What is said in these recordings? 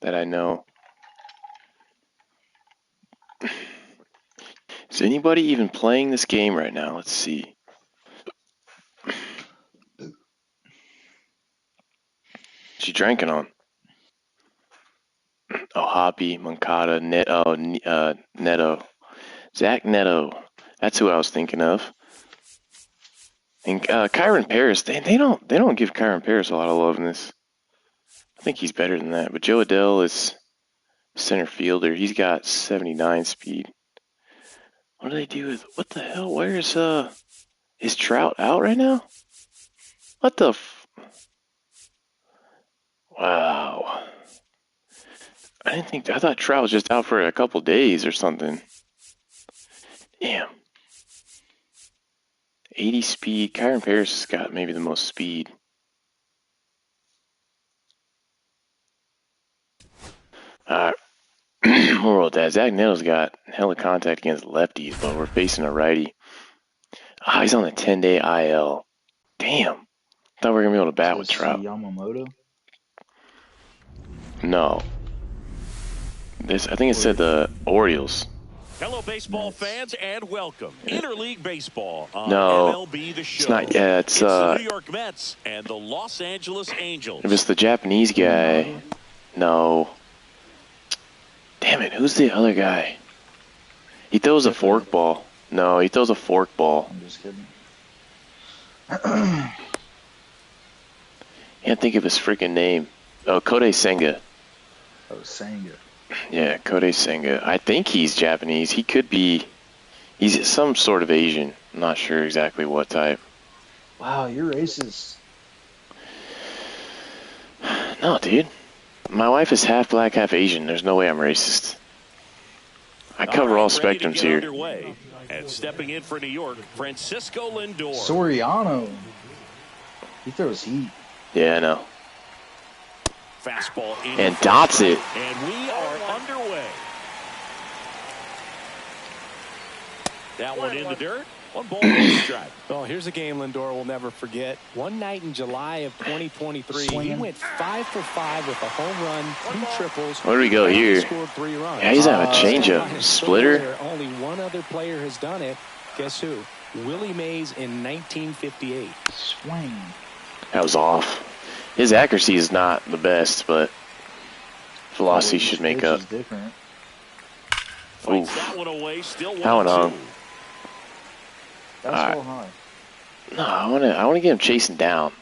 that I know. Is anybody even playing this game right now? Let's see. She drinking on. Oh, Hoppy, Moncada, Neto. Zach Neto. That's who I was thinking of. And Kyron Paris, they don't give Kyron Paris a lot of love in this. I think he's better than that. But Joe Adele is center fielder. He's got 79 speed. What do they do with, what the hell? Where's is Trout out right now? What the wow. I thought Trout was just out for a couple days or something. Damn. 80 speed. Kyron Paris has got maybe the most speed. Alright. We'll roll with that. Zach Neto's got hella contact against lefties, but we're facing a righty. Ah, he's on a 10-day IL. Damn. Thought we were going to be able to bat with Trout. Yamamoto? No. I think it said the Orioles. Hello, baseball fans, and welcome. Interleague Baseball on No, MLB The Show. it's not yet. It's the New York Mets and the Los Angeles Angels. If it's the Japanese guy. No. Damn it, who's the other guy? He throws a forkball. No, he throws a forkball. I'm just kidding. Can't think of his freaking name. Oh, Kodai Senga. Oh, Senga. Yeah, Kodai Senga. I think he's Japanese. He could be. He's some sort of Asian. I'm not sure exactly what type. Wow, you're racist. No, dude. My wife is half black, half Asian. There's no way I'm racist. I cover all spectrums here. Underway. And stepping in for New York, Francisco Lindor. Soriano. He throws heat. Yeah, I know. Fastball in And dots it. And we are underway. That one in the dirt. 1 ball, 1 strike. Well, here's a game Lindor will never forget. One night in July of 2023, he went 5 for 5 with a home run, 2 triples. Where do we go here? Scored 3 runs. Yeah, he's having a changeup. Splitter. Only one other player has done it. Guess who? Willie Mays in 1958. Swing. That was off. His accuracy is not the best, but velocity should make up. Different. Oof. That one away, still 1-2. That one hung. That's so high. No, I want to get him chasing down.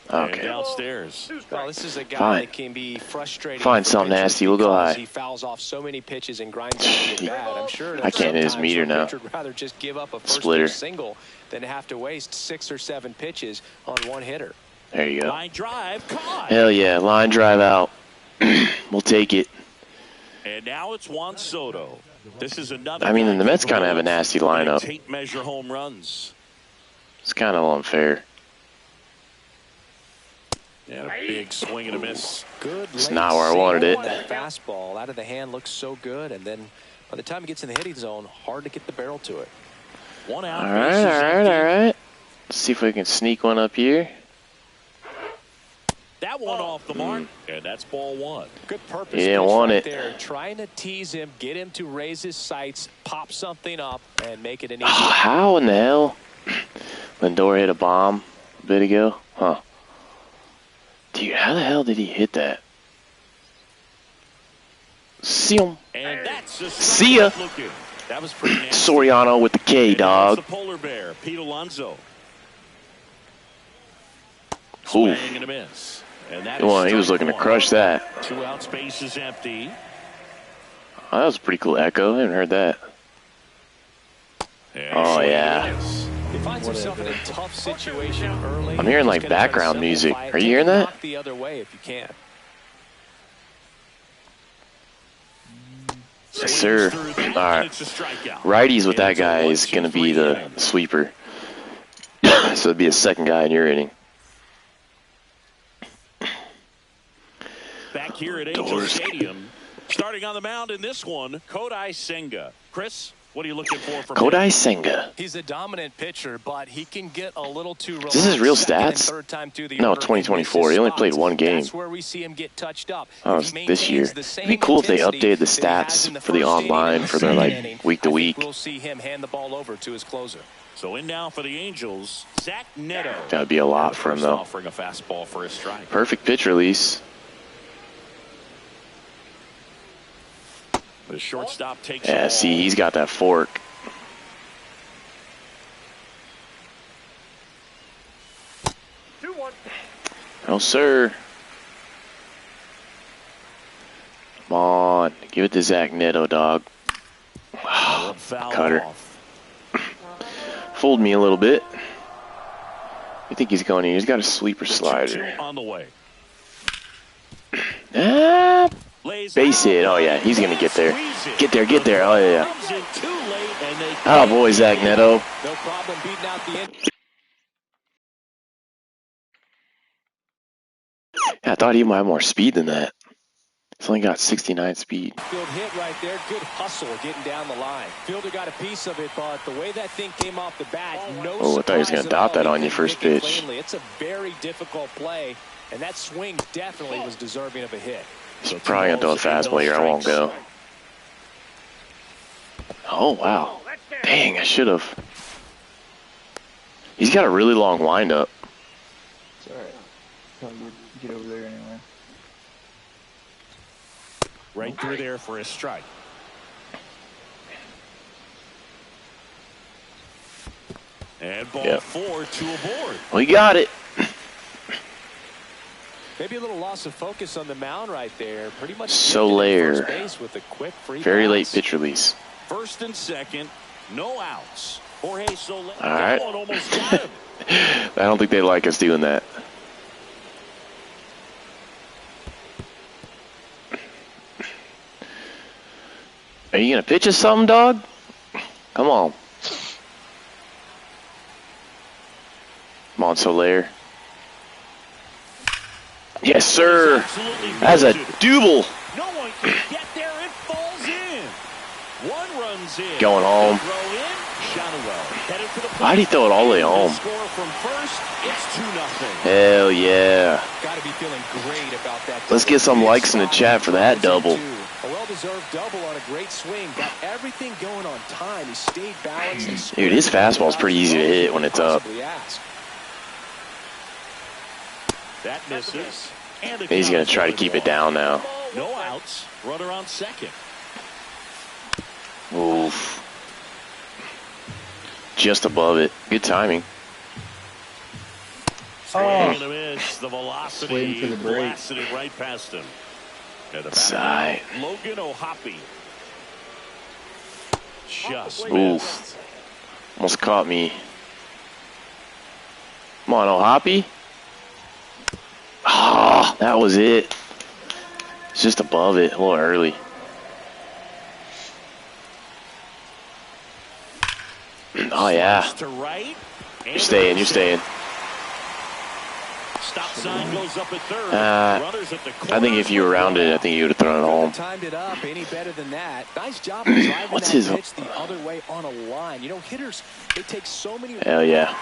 And Okay. downstairs. Well, this is a guy Fine. that can be frustrating. Find something nasty. We'll go high. He fouls off so many pitches and grinds out the bat. I'm sure I can't hit his meter now. Would rather just give up a first Splitter. single than have to waste 6 or 7 pitches on one hitter. There you go. Line drive, caught. Hell yeah, line drive out. We'll take it. And now it's Juan Soto. This is another. I mean, the Mets kind of have a nasty lineup. Tape measure home runs. It's kind of unfair. And a big swing and a miss. Good. It's not where I wanted it. That fastball out of the hand looks so good, and then by the time it gets in the hitting zone, hard to get the barrel to it. One out. All right. Let's see if we can sneak one up here. That one off the mark, and that's ball 1. Good purpose. He didn't pitch want right it. there, trying to tease him, get him to raise his sights, pop something up, and make it an easy. Oh, how in the hell? Lindor hit a bomb a bit ago? Huh. Dude, how the hell did he hit that? See him. And that's a See ya. looking. That was pretty nasty. Soriano with the K, And dog. The polar bear, Pete Alonso. Ooh. Swing and a miss. And that Well, is he was strike looking to 1. crush that. 2 out, space is empty. Oh, that was a pretty cool echo. I haven't heard that. And Oh, swing yeah. and a miss. He finds himself in a tough situation early. I'm hearing, like, He's gonna try to background music. simplify it. Are you Take hearing a that? knock the other way if you can. Yes, sir. All right. Righties with that guy is going to be the sweeper. So it'd be a second guy in your inning. Back here at Angel Stadium, starting on the mound in this one, Kodai Senga. Chris? What are you looking for from Kodai him? Senga. He's a dominant pitcher, but he can get a little too relaxed. Is this his real second and stats? third time through the No, order and 2024. misses He only spots. played one game. That's where we see him get touched up. Oh, If it's he this year. maintains the It'd same be cool if they intensity updated the that he has stats in the for the first inning online and the for the second like inning, week to I think week. we'll see him hand the ball over to his closer. So in now for the Angels, Zach Neto. That would be a lot for him though. Offering a fastball for a strike. Perfect pitch release. The shortstop takes. Yeah, see, he's got that fork. No, sir. Come on. Give it to Zach Neto, dog. Cutter. Fooled me a little bit. I think he's going in. He's got a sleeper slider. On the way. Ah, base hit. Oh, yeah. He's going to get there. Get there, get there. Oh, yeah. Oh, boy, Zach Neto. No problem beating out the end. Yeah, I thought he might have more speed than that. He's only got 69 speed. Field hit right there. Good hustle getting down the line. Fielder got a piece of it, but the way that thing came off the bat, no Oh, I thought he was going to dot that on you you first pitch. It's a very difficult play, and that swing definitely was deserving of a hit. He's probably going to throw a fastball here. I won't go. Oh, wow. Dang, I should have. He's got a really long windup. It's alright. Probably get over there anyway. Right through there for a strike. And ball 4, 2 aboard. We got it. Maybe a little loss of focus on the mound right there. Pretty much Soler. first base with a quick free Very late pass. pitch release. First and second, no outs. Jorge Soler. All right. Almost got him. I don't think they like us doing that. Are you going to pitch us something, dog? Come on. Come on, Soler. Yes, sir. That's a double. No one can get there. It falls in. One runs in. Going home. Throw in. Shotwell headed for the plate. Why'd he throw it all the way home? Score from first. It's 2-0. Hell yeah. Got to be feeling great about that. Let's get some likes in the chat for that double. A well-deserved double on a great swing. Got everything going on time. He stayed balanced. Dude, his fastball's pretty easy to hit when it's up. That misses. And He's going to try to keep it down now. No outs. Runner on second. Oof. Just above it. Good timing. Swing and a miss. The Waiting velocity for the break. blasted it right past him. And the Side. batter, Logan O'Hoppe. Just Oof. missed. Almost caught me. Come on, O'Hoppe. Ah, that was it. It's just above it, a little early. Oh, yeah. To right. You're staying, you're staying. Stop sign goes up at third. Runners at the I think if you were around it, I think you would have thrown it home. Timed it up any better than that. Nice job of driving What's that his- pitch the other way on a line. You know, hitters, they take so many. Hell yeah.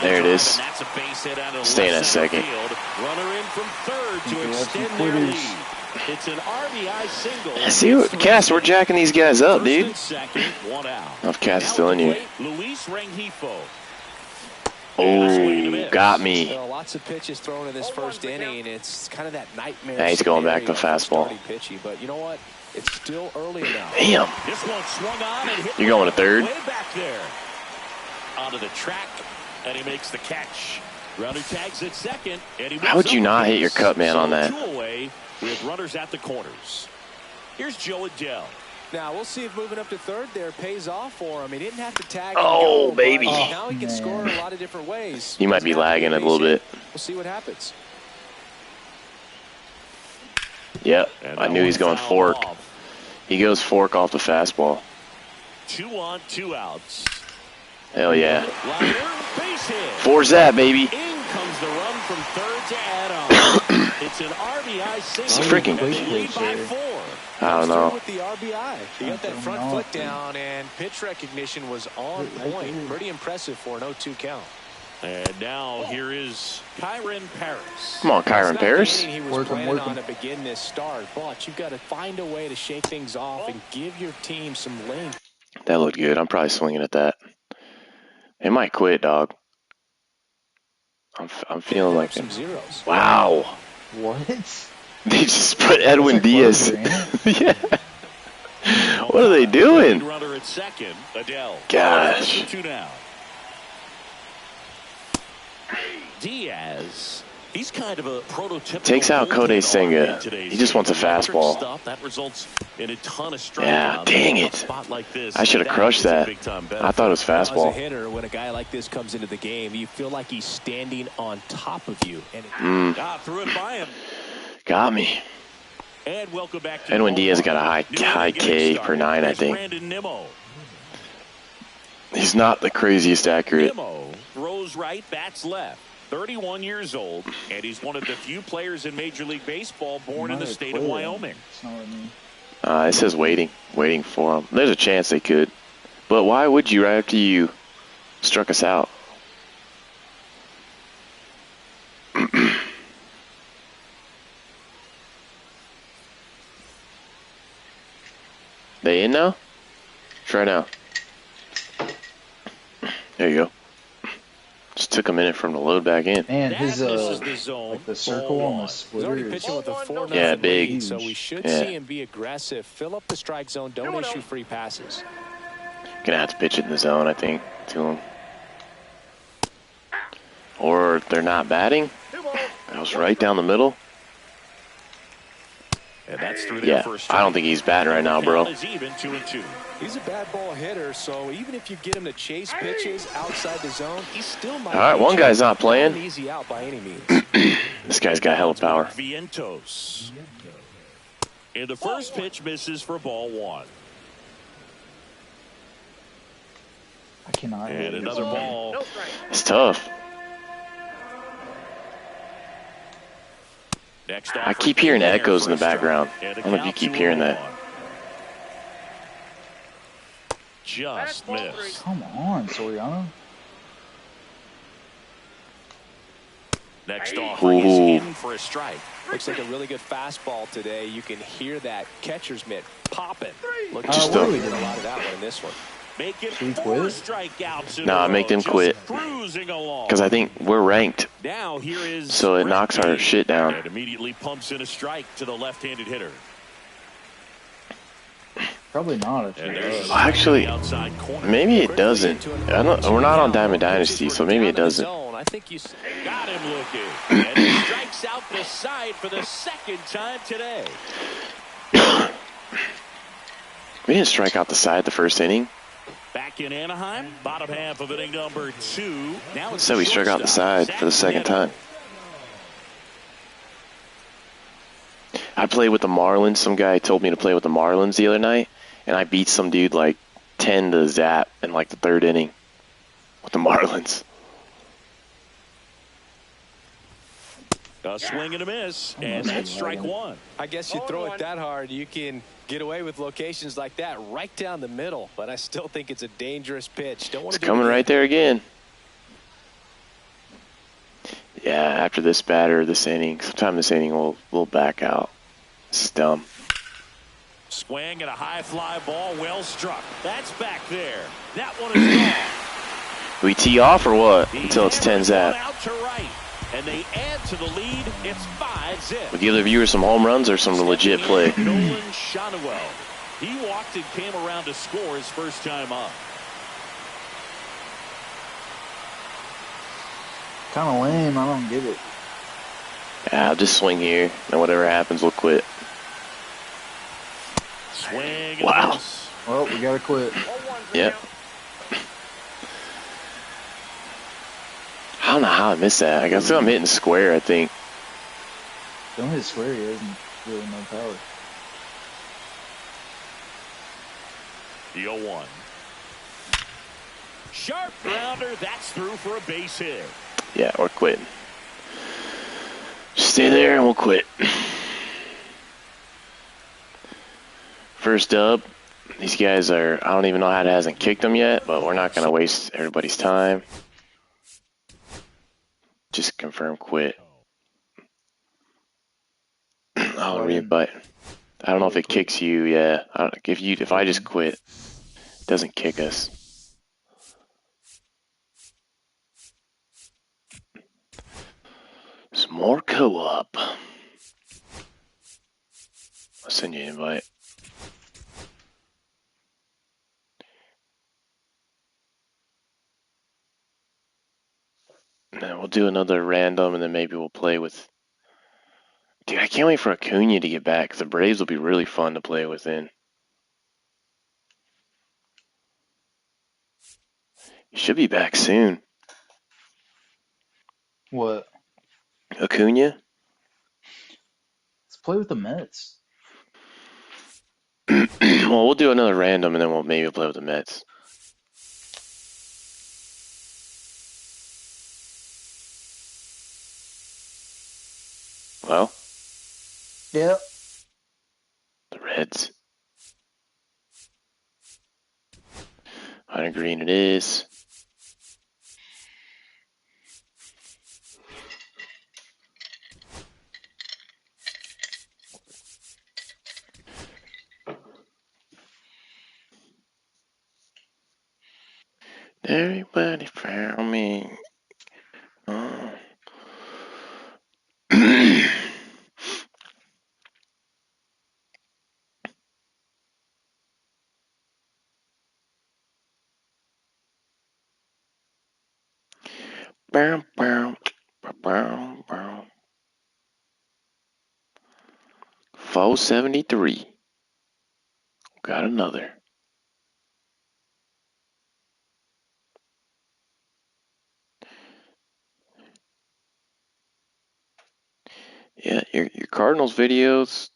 There it is. And that's a base hit out of Staying left at center second. field. Runner in from third to We have some extend their quitters. lead. It's an RBI single. See what Cass, we're jacking these guys up, First dude. and second, one out. Oh, if Cass is Now still at in the here. plate, Luis Rengifo. Oh, got me. Lots of pitches thrown in this first inning. It's kind of that nightmare. Yeah, he's going back to scenario of fastball. starting pitchy, but you know what? It's still early enough. Damn. This one swung on and hit. You're going to third? Way back there. Onto the track, and he makes the catch. Runner tags at second, and he How would you not hit your cut man on that? Two away with runners at the corners. Here's Joe Adele. Now, we'll see if moving up to third there pays off for him. He didn't have to tag. Oh, and go, baby. but now he can score in a lot of different ways. You might be lagging a little bit. We'll see what happens. Yep, And I that knew he's one going fouled fork. off. He goes fork off the fastball. 2 on, 2 outs. Hell yeah. Liner, base hit. Four's that, baby. In comes the run from third to add on. It's an RBI single. It's a freaking and they great lead pitch by there. 4. I don't know. With the RBI. He got that front foot down, and pitch recognition was on point. Pretty impressive for an 0-2 count. And now here is Kyron Paris. Come on, Kyron Paris. He was planning on to begin this start, but you've got to find a way to shake things off and give your team some length. That looked good. I'm probably swinging at that. They might quit, dog. I'm feeling like some zeros. Wow. What? They just put Edwin Diaz. Yeah. What are they doing? Runner at second, Adele. Gosh. Diaz, he's kind of a prototypical. Takes out Kodai Senga. He just wants a fastball. That results in a ton of strikeouts. Yeah, dang it. I should have crushed that. I thought it was fastball. As a hitter, when a guy like this comes into the game, you feel like he's standing on top of you. And threw it by him. Got me. And welcome back to Edwin Diaz got a high K per 9, I think. He's not the craziest accurate. Nimmo throws right, bats left. 31 years old, and he's one of the few players in Major League Baseball born in the state of Wyoming. It says waiting for him. There's a chance they could. But why would you right after you struck us out? They in now? Try now. There you go. Just took a minute for him to load back in. Man, his like the circle on the splitter already pitching with a 4-0 yeah, big. lead, so we should see him be aggressive. Fill up the strike zone. Don't issue free passes. Gonna have to pitch it in the zone, I think, to him. Or they're not batting. That was right down the middle. And that's through yeah, I don't think he's batting right now, bro. Even 2-2. He's a bad ball hitter, so even if you get him to chase pitches outside the zone, he still might. All right, one guy's not playing. Easy out by any means. This guy's got hella power. Vientos. And the first pitch misses for ball 1. I cannot. And another ball. It's tough. I keep hearing echoes in the background. I don't know if you keep hearing that. Just missed. Come on, Soriano. Next offering is in for a strike. Looks like a really good fastball today. You can hear that catcher's mitt popping. Looking just a lot of that one in this one. Make it 4 strikeouts. Nah, make them quit. Because I think we're ranked. Now here is so it knocks our shit down. And immediately pumps in a strike to the left-handed hitter. Probably not. Actually, maybe it doesn't. I don't. We're not on Diamond Dynasty, so maybe it doesn't. I think you got him looking. And he strikes out the side for the second time today. We didn't strike out the side the first inning. Back in Anaheim, bottom half of inning number 2. Now it's so we struck out the side for the second time. I played with the Marlins. Some guy told me to play with the Marlins the other night, and I beat some dude like 10 to zap in like the 3rd inning with the Marlins. A swing and a miss, and that's strike 1. I guess you throw it that hard, you can get away with locations like that right down the middle, but I still think it's a dangerous pitch. Don't want it's coming right there again. Yeah, after this batter, this inning, sometime this inning we'll back out. This is dumb. Swing and a high fly ball, well struck. That's back there. That one is gone. We tee off or what? Until it's 10 zap. Out to right, and they add to the lead. It's 5-zip. We give the viewers some home runs or some legit play. Nolan Shotwell. He walked and came around to score his first time up. Kind of lame. I don't get it. Yeah, I'll just swing here, and whatever happens, we'll quit. Swing. Wow. Well, we gotta quit. Yep. I don't know how I missed that. I guess I'm hitting square, I think. Don't hit square, he hasn't really no power. The 0-1. Sharp grounder, that's through for a base hit. Yeah, we're quitting. Just stay there and we'll quit. First up, these guys are, I don't even know how it hasn't kicked them yet, but we're not going to waste everybody's time. Just confirm quit. I'll re-invite. I don't know if it kicks you, yeah. If I just quit, it doesn't kick us. Some more co-op. I'll send you an invite. And then we'll do another random, and then maybe we'll play with... Dude, I can't wait for Acuna to get back, because the Braves will be really fun to play within. He should be back soon. What? Acuna? Let's play with the Mets. Well, we'll do another random, and then we'll maybe play with the Mets. Well? Yep. The Reds. Hunter Green it is. Everybody found me. Oh. Bow, bow, bow, bow. 473. Got another. Yeah, your Cardinals videos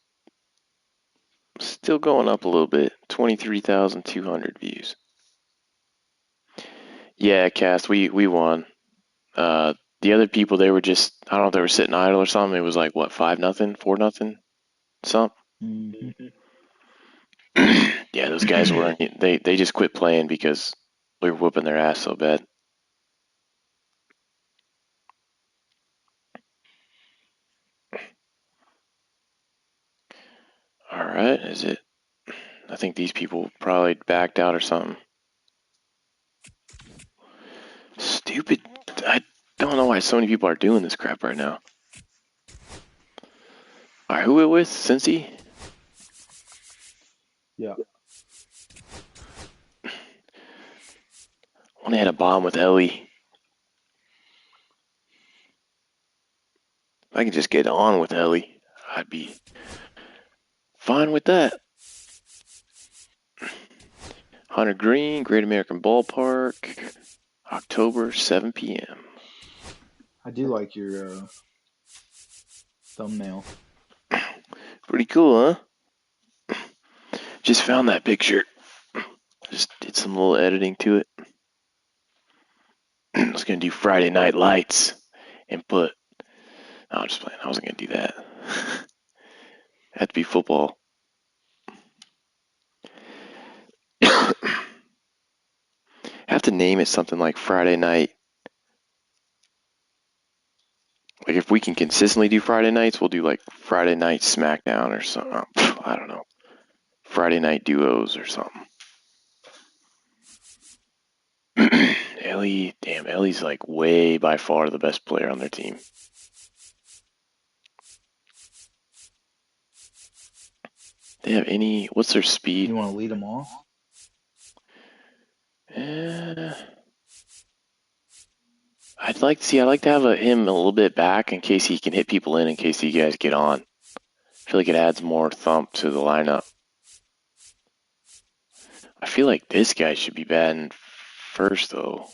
still going up a little bit. 23,200 views. Yeah, Cast, we won. The other people, they were just, I don't know if they were sitting idle or something. It was like, what, 5-0, 4-0, something? Mm-hmm. Yeah, those guys weren't, they just quit playing because we were whooping their ass so bad. All right, is it? I think these people probably backed out or something. Stupid. I don't know why so many people are doing this crap right now. All right, who it with? Cincy? Yeah. I want to hit a bomb with Ellie. If I could just get on with Ellie, I'd be fine with that. Hunter Green, Great American Ballpark, October, 7 p.m. I do like your thumbnail. Pretty cool, huh? Just found that picture. Just did some little editing to it. I was going to do Friday Night Lights and put... No, I'm just playing. I wasn't going to do that. Had to be football. Have to name it something like Friday Night. Like if we can consistently do Friday nights, we'll do like Friday Night SmackDown or something. I don't know. Friday Night Duos or something. Ellie, damn, Ellie's like way by far the best player on their team. They have any? What's their speed? You want to lead them off? I'd like to have him a little bit back in case he can hit people in case you guys get on. I feel like it adds more thump to the lineup. I feel like this guy should be batting first, though.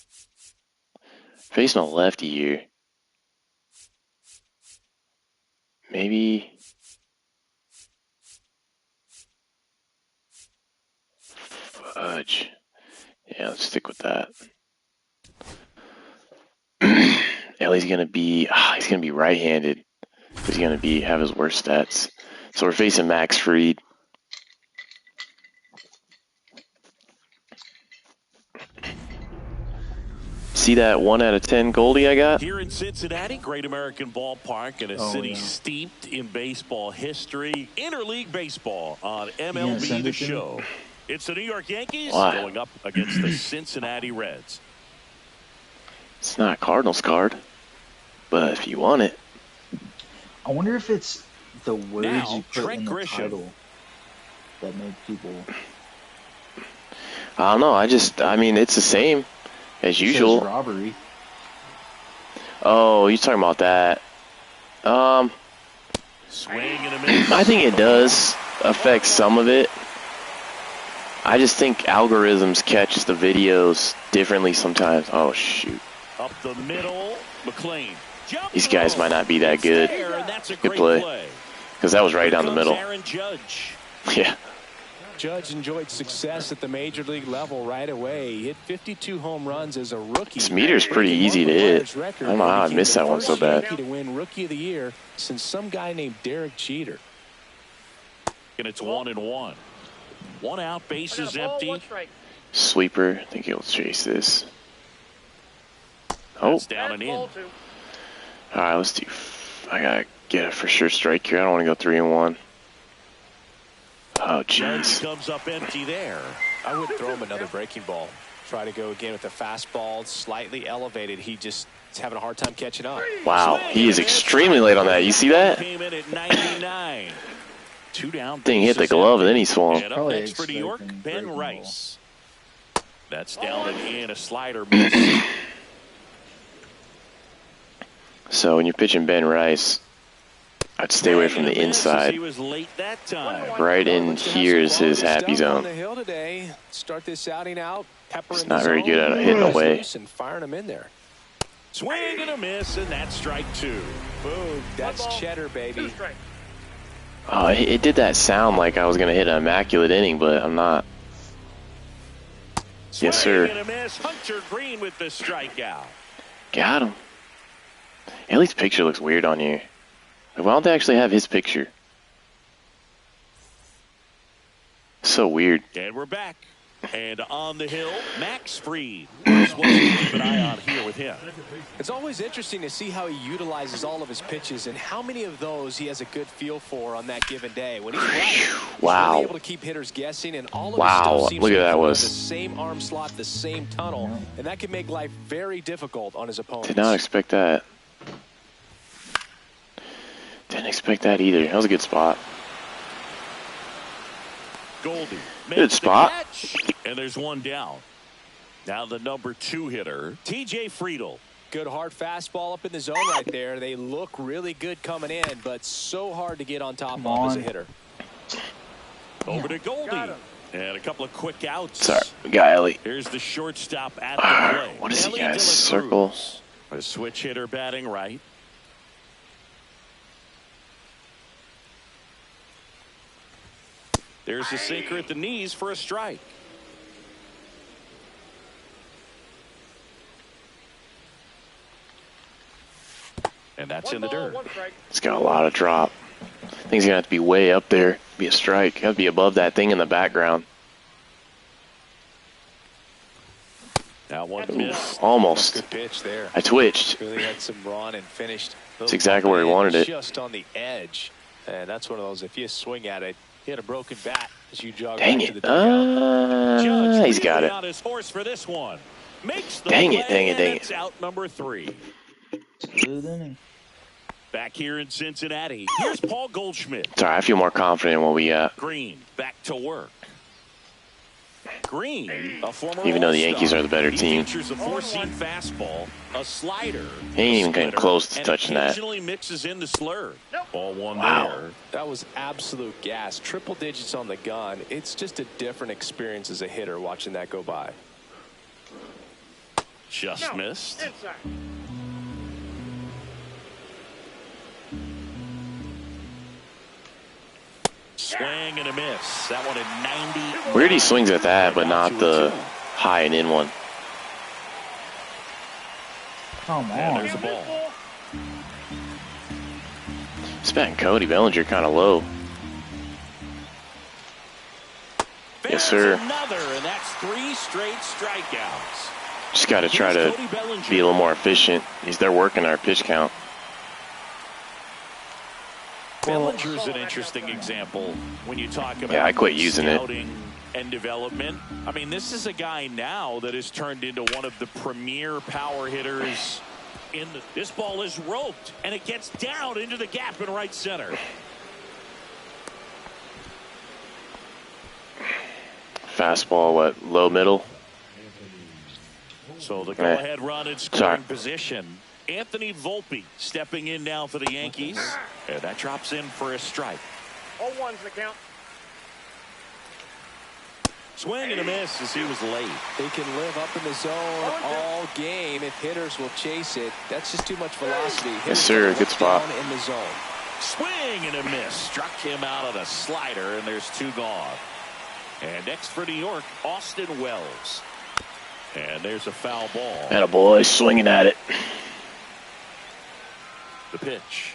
Facing a lefty here. Maybe... Fudge. Yeah, let's stick with that. Ellie's gonna be right-handed. He's gonna have his worst stats. So we're facing Max Fried. See that 1 out of 10 Goldie I got? Here in Cincinnati, Great American Ballpark, and a city yeah. steeped in baseball history. Interleague baseball on MLB send The it to me? Show. It's the New York Yankees Why? going up against the Cincinnati Reds. It's not a Cardinals card, but if you want it. I wonder if it's the words Now, you put Trent in the Grisham. title that make people. I don't know. I mean, it's the same as It says usual. robbery. Oh, you're talking about that. Swing and a miss. I think it does affect some of it. I just think algorithms catch the videos differently sometimes. Oh, shoot. Up the middle, McLean. Jump These guys throw. might not be that good. There, and that's a Good great play. Because that was right down the Here middle. comes Aaron Judge. Yeah. Judge enjoyed success at the major league level right away. He hit 52 home runs as a rookie. This meter's pretty easy to hit. I don't know how I missed that one so bad. To win Rookie of the Year since some guy named Derek Jeter. And it's 1-1. 1 out, bases empty. Sweeper. I think he'll chase this. Oh. That's down and in. All right, let's do. I gotta get a for sure strike here. I don't want to go 3-1. Oh, Judge jeez. comes up empty there. I would throw him another breaking ball. Try to go again with the fastball, slightly elevated. He just is having a hard time catching up. Wow, he is extremely late on that. You see that? Came in at 99. 2 down. Thing hit the glove and then he swung. And up Probably next for New York, expecting Ben breaking Rice. That's down and in, a slider miss. So when you're pitching Ben Rice, I'd stay away from the inside. He was late that time. Right in here is his happy On zone. the hill today. Start this outing out. Pepper It's in not the very zone, good at hitting loose away. And firing him in there. Swing and a miss, and that's strike 2. Boom. That's cheddar, baby. Oh, it did that sound like I was going to hit an immaculate inning, but I'm not. Yes, sir. Swing and a miss. Hunter Green with the strikeout. Got him. Haley's picture looks weird on here. Why don't they actually have his picture? So weird. And we're back. And on the hill, Max Fried. Here's what we keep an eye on here with him. It's always interesting to see how he utilizes all of his pitches and how many of those he has a good feel for on that given day. When he's right, he's Wow. really able to keep hitters guessing, and all of his Wow, stuff seems look to at that come was. the same arm slot, the same tunnel, and that can make life very difficult on his opponents. Did not expect that. Didn't expect that either. That was a good spot. Goldie Good makes the spot. catch, and there's one down. Now the number 2 hitter, T.J. Friedel. Good hard fastball up in the zone right there. They look really good coming in, but so hard to get on top of as a hitter. Over to Goldie. And a couple of quick outs. Sorry, we got Ellie. Here's the shortstop at the plate. What is he, Ellie guys? De La Circle? Cruz. A switch hitter batting right. There's the sinker at the knees for a strike. And that's in the dirt. It's got a lot of drop. I think he's going to have to be way up there. Be a strike. Got to be above that thing in the background. Now one miss. Almost. Good pitch there. I twitched. Really had some run and finished. That's exactly where he wanted it. Just on the edge. And that's one of those, if you swing at it, hit a broken bat as you jog Dang back to it. the dugout. Judge He's got really it. on his horse for this one. Makes the Dang it, play, dang it, and dang it's it. out number 3. Smooth inning. Back here in Cincinnati, here's Paul Goldschmidt. Sorry, I feel more confident in what we got. Green back to work. Green, a former Even though the All-Star. Yankees are the better He team. features a 4-seam fastball, a slider, He ain't even getting splitter, close to and touching that. occasionally mixes in the slur. Ball one Wow. there. That was absolute gas. Triple digits on the gun. It's just a different experience as a hitter watching that go by. Just missed. Swing and a miss. That one at 90. Weird he swings at that, but not the high and in one. Come And on. there's the ball. It's batting Cody Bellinger kind of low. Yes, There's sir. another, and that's 3 straight strikeouts. Just got to try to be a little more efficient. They're working our pitch count. Bellinger's an interesting example when you talk about I quit using scouting and development. I mean, this is a guy now that has turned into one of the premier power hitters in the. This ball is roped, and it gets down into the gap in right center. Fastball, what, low middle? So the go-ahead run in scoring position. Anthony Volpe stepping in now for the Yankees. And that drops in for a strike. 0-1's the count. Swing and a miss as he was late. They can live up in the zone all game if hitters will chase it. That's just too much velocity. Yes, sir. Good spot. In the zone. Swing and a miss. Struck him out on a slider, and there's two gone. And next for New York, Austin Wells. And there's a foul ball. And a boy swinging at it. The pitch.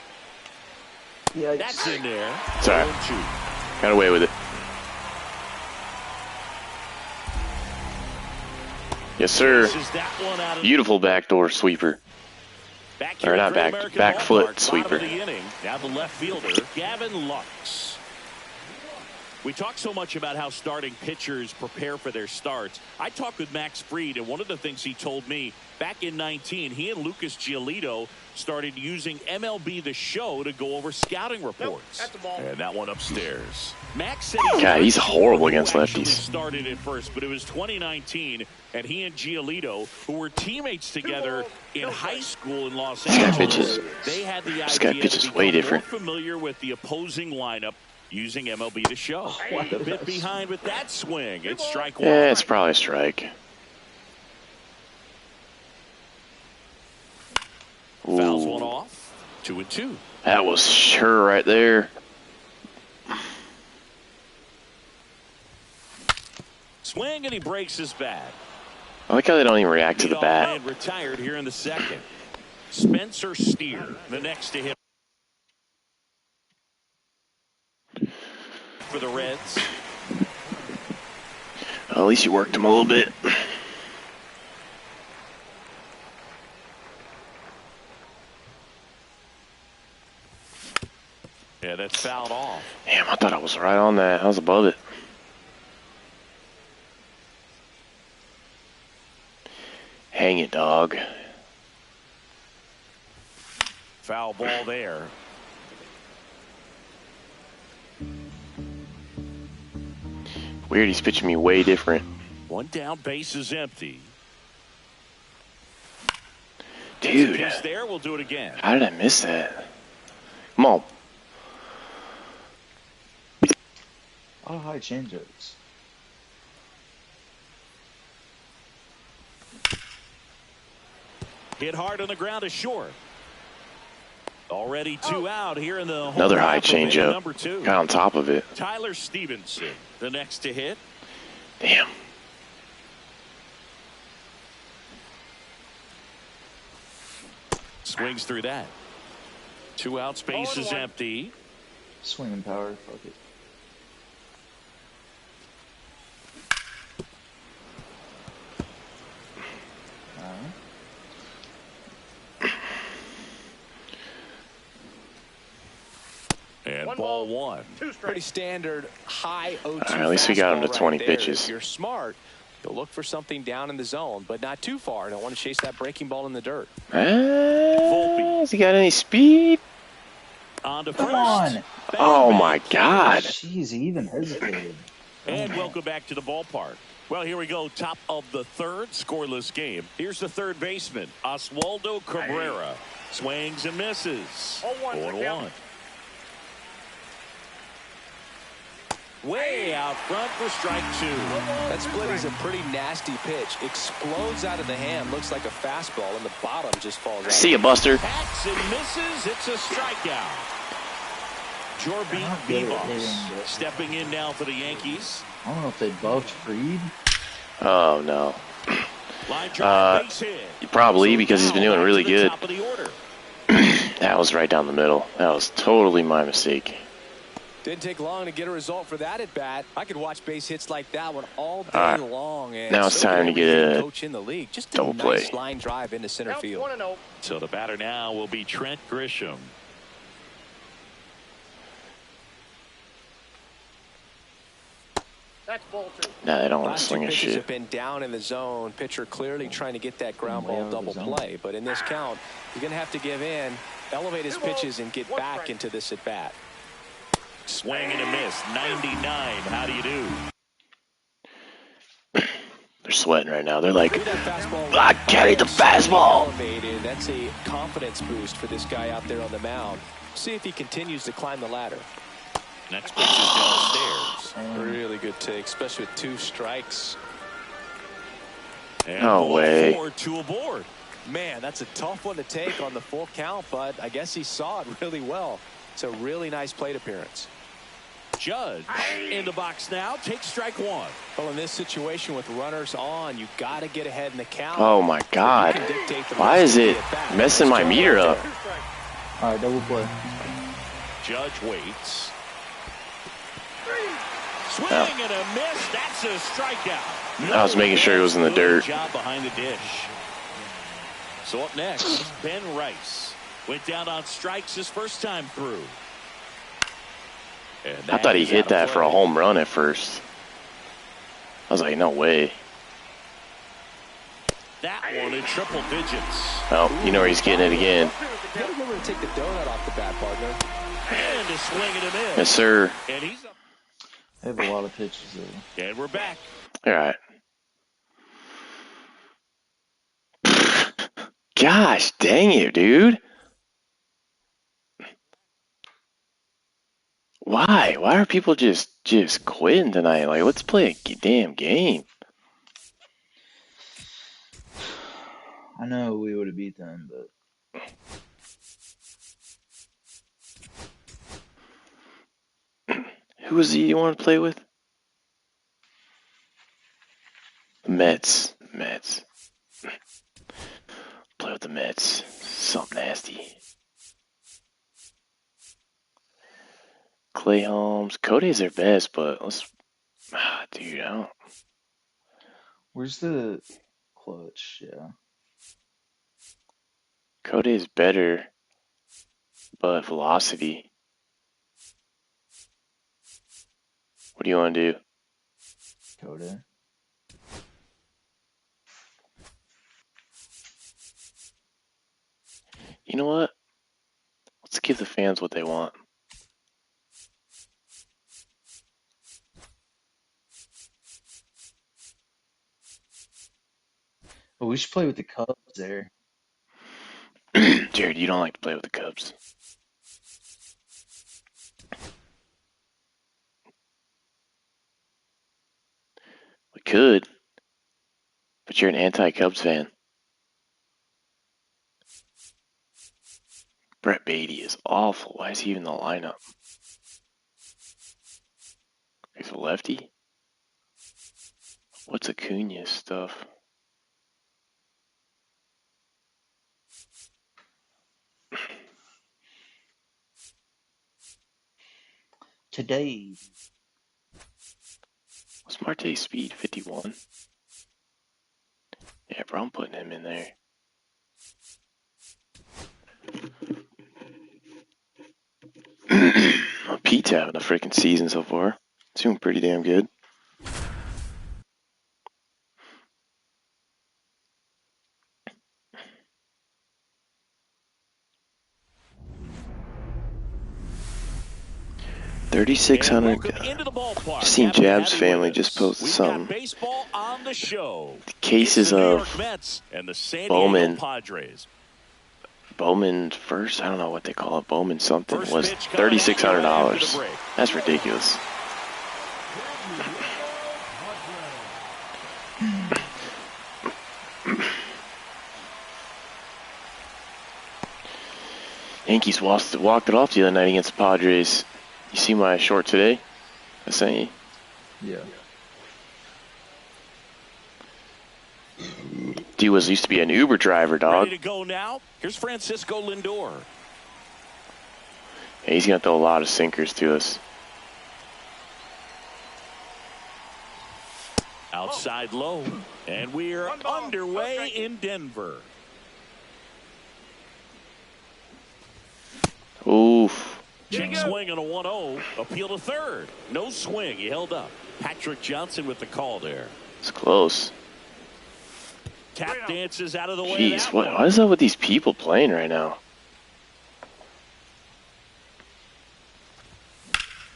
Yeah, That's in there. It's all right. Got away with it. Yes, sir. Beautiful backdoor sweeper. Or not back foot sweeper. Now the left fielder, Gavin Lux. We talk so much about how starting pitchers prepare for their starts. I talked with Max Fried, and one of the things he told me back in 19, he and Lucas Giolito started using MLB The Show to go over scouting reports. And that one upstairs. Max said he's horrible against lefties. Started at first, but it was 2019, and he and Giolito, who were teammates together in high school in Los Angeles, they had the idea to become way different. more familiar with the opposing lineup using MLB The Show. A bit behind with that swing. It's strike one. Yeah, it's probably a strike. Fouls one off. 2-2. That was sure right there. Swing, and he breaks his bat. I like how they don't even react to the bat. Retired here in the second. Spencer Steer, the next to him. For the Reds. Well, at least you worked him a little bit. Yeah, that's fouled off. Damn, I thought I was right on that. I was above it. Hang it, dog. Foul ball there. Weird, he's pitching me way different. One down, base is empty. Dude, He's there. We'll do it again. How did I miss that? Come on. A lot of high changeups. Hit hard on the ground is short. Already two out here in the Another high changeup. Number 2. Got on top of it. Tyler Stevenson, the next to hit. Damn. Swings through that. 2 out, space is empty. Swinging power, fuck it. And ball one. Pretty standard high 0-2 right, at least we got him to 20 right pitches. If you're smart, you'll look for something down in the zone, but not too far. Don't want to chase that breaking ball in the dirt. Has he got any speed? On to Come first. on. Oh my God. Jeez, he even hesitated. And welcome back to the ballpark. Well, here we go. Top of the third, scoreless game. Here's the third baseman, Oswaldo Cabrera. Swings and misses. 4-1. Way out front for strike 2. That split is a pretty nasty pitch. Explodes out of the hand. Looks like a fastball, and the bottom just falls out. See ya, Buster. Hats and misses. It's a strikeout. Jorby Vivas stepping in now for the Yankees. I don't know if they buffed Fried. Oh, no. Line drive, base hit. Probably, because he's been doing really To the good. top of the order. That was right down the middle. That was totally my mistake. Didn't take long to get a result for that at bat. I could watch base hits like that one all day long. And now it's time to get a coach in the league. Just a double nice play. line drive into center field. So the batter now will be Trent Grisham. No, they don't want to Last two swing a pitches shit. have been down in the zone. Pitcher clearly trying to get that ground ball double play. But in this count, he's going to have to give in, elevate his pitches, and get back into this at bat. Swing and a miss. 99. How do you do? They're sweating right now. They're like, I carried the fastball. Elevated. That's a confidence boost for this guy out there on the mound. See if he continues to climb the ladder. Next pitch is downstairs. Really good take, especially with 2 strikes. And No way. 4-2 aboard. Man, that's a tough one to take on the full count, but I guess he saw it really well. It's a really nice plate appearance. Judge in the box now. Takes strike 1. Well, in this situation with runners on, you got to get ahead in the count. Oh my God. Why is it messing my meter up? All right, double play. Judge waits. Swing Oh. and a miss. That's a strikeout. I was making sure it was in the Good dirt. job behind the dish. So up next, Ben Rice went down on strikes his first time through. And I thought he is hit out of that for a play. home run at first. I was like, no way. That one in triple digits. Oh, you know where he's getting it again. You got to remember to take the donut off the bat, partner. And a swing and a miss. Yes, sir. And he's up. They have a lot of pitches though. And we're back. All right. Gosh, dang it, dude. Why? Why are people just quitting tonight? Like, let's play a damn game. I know we would have beat them, but Who was you want to play with? The Mets. Play with the Mets. Something nasty. Clay Holmes. Cody's their best, but let's... dude, I don't... where's the clutch? Yeah. Cody's better, but velocity. What do you want to do? Coda. You know what? Let's give the fans what they want. Oh, we should play with the Cubs there. Jared, you don't like to play with the Cubs. We could, but you're an anti-Cubs fan. Brett Beatty is awful. Why is he even in the lineup? He's a lefty? What's Acuna's stuff? Today. What's Marte's speed? 51? Yeah, bro, I'm putting him in there. Pete's having a freaking season so far. It's doing pretty damn good. $3,600. Just seen Jab's family just posted something. Baseball on the show. Cases of and the San Bowman. Diego Padres. Bowman first, I don't know what they call it. Bowman something was $3,600. That's ridiculous. Yankees walked it off the other night against the Padres. You see my short today? I sent you. Yeah. Dude used to be an Uber driver, dog. Ready to go now. Here's Francisco Lindor. Yeah, he's gonna throw a lot of sinkers to us. Outside low. And we're underway in Denver. Oof. Check swing on a 1-0. Appeal to third. No swing. He held up. Patrick Johnson with the call there. It's close. Tap dances out of the way. Jeez, what is up with these people playing right now?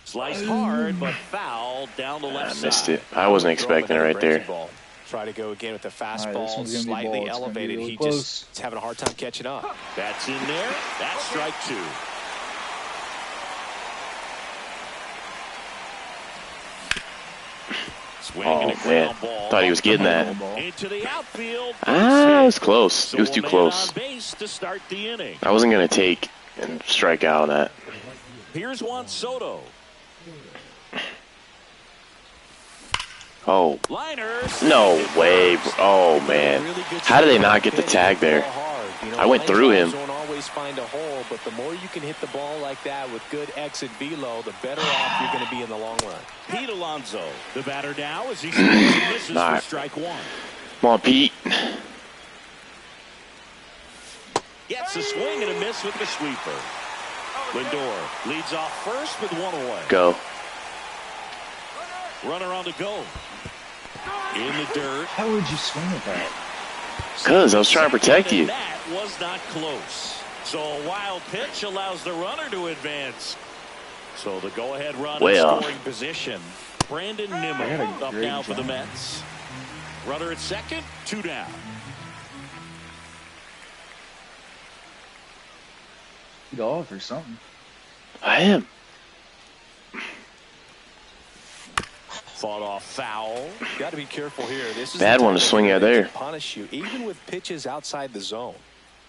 Sliced hard, but foul down the left side. I missed it. I wasn't expecting it right there. Try to go again with the fastball, Right, slightly elevated. really He close. just is having a hard time catching up. That's in there. That's strike 2. Oh, man. Thought he was getting that. Into the outfield. Ah, it was close. It was too So a man close. on base to start the inning. I wasn't going to take and strike out on that. Here's Juan Soto. Oh, Liners. no way. Oh, man. How did they not get the tag there? I went through him. Don't always find a hole, but the more you can hit the ball like that with good exit velo, the better off you're going to be in the long run. Pete Alonso, the batter now as he swings and misses for strike 1. Come on, Pete. Gets a swing and a miss with the sweeper. Lindor leads off first with 1 away. Go. Runner on the go. In the dirt. How would you swing at that? Because I was trying to protect you. That was not close. So a wild pitch allows the runner to advance. So the go-ahead run in scoring position. Brandon Nimmo up now for the Mets. Runner at second, 2 down. Golf or something. I am. Fought off foul. Got to be careful here. This is Bad one to swing out there. Punish you, even with pitches outside the zone.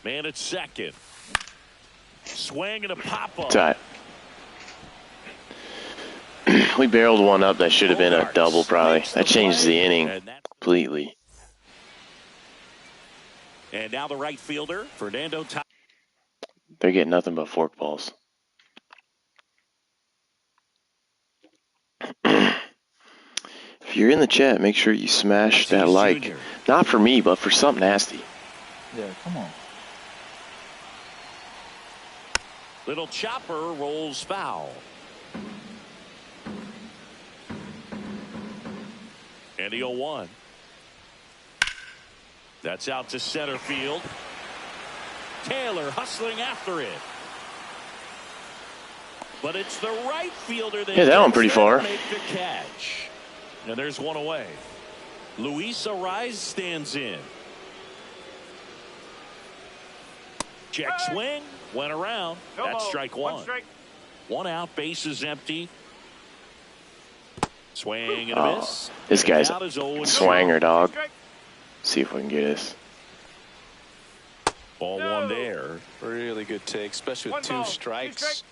Man at second. Swing and a pop-up. It's all right. We barreled one up that should have been a double probably. That changed the inning completely. And now the right fielder, Fernando. They're getting nothing but forkballs. If you're in the chat, make sure you smash that like. Not for me, but for something nasty. Yeah, come on. Little chopper rolls foul. And the 0-1. That's out to center field. Taylor hustling after it. But it's the right fielder that hit that one pretty far. Make the catch. And there's 1 away. Luis Ariz stands in. Check swing. Went around. That's strike 1. 1 out. Base is empty. Swing and a miss. This guy's a swanger, dog. See if we can get this. Ball 1 there. Really good take, especially with 2 strikes.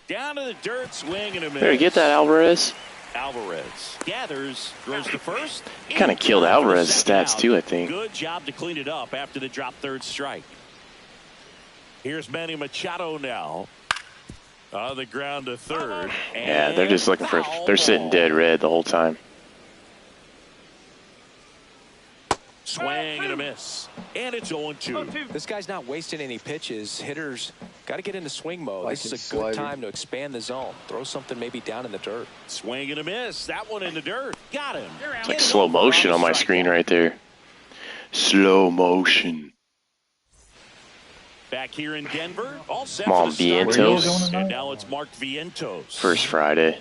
Down to the dirt, swing and a miss. Better get that, Alvarez. Alvarez gathers, throws to first. Kind of killed Alvarez's stats too, I think. Good job to clean it up after the drop third strike. Here's Manny Machado now. On the ground to third. Yeah, they're just looking for. They're sitting dead red the whole time. Swing and a miss. And it's 0-2. This guy's not wasting any pitches. Hitters got to get into swing mode. Like this is a good time to expand the zone. Throw something maybe down in the dirt. Swing and a miss. That one in the dirt. Got him. It's like slow motion on my screen right there. Slow motion. Back here in Denver. All set Come on, for the start. Vientos. And now it's Mark Vientos. First Friday.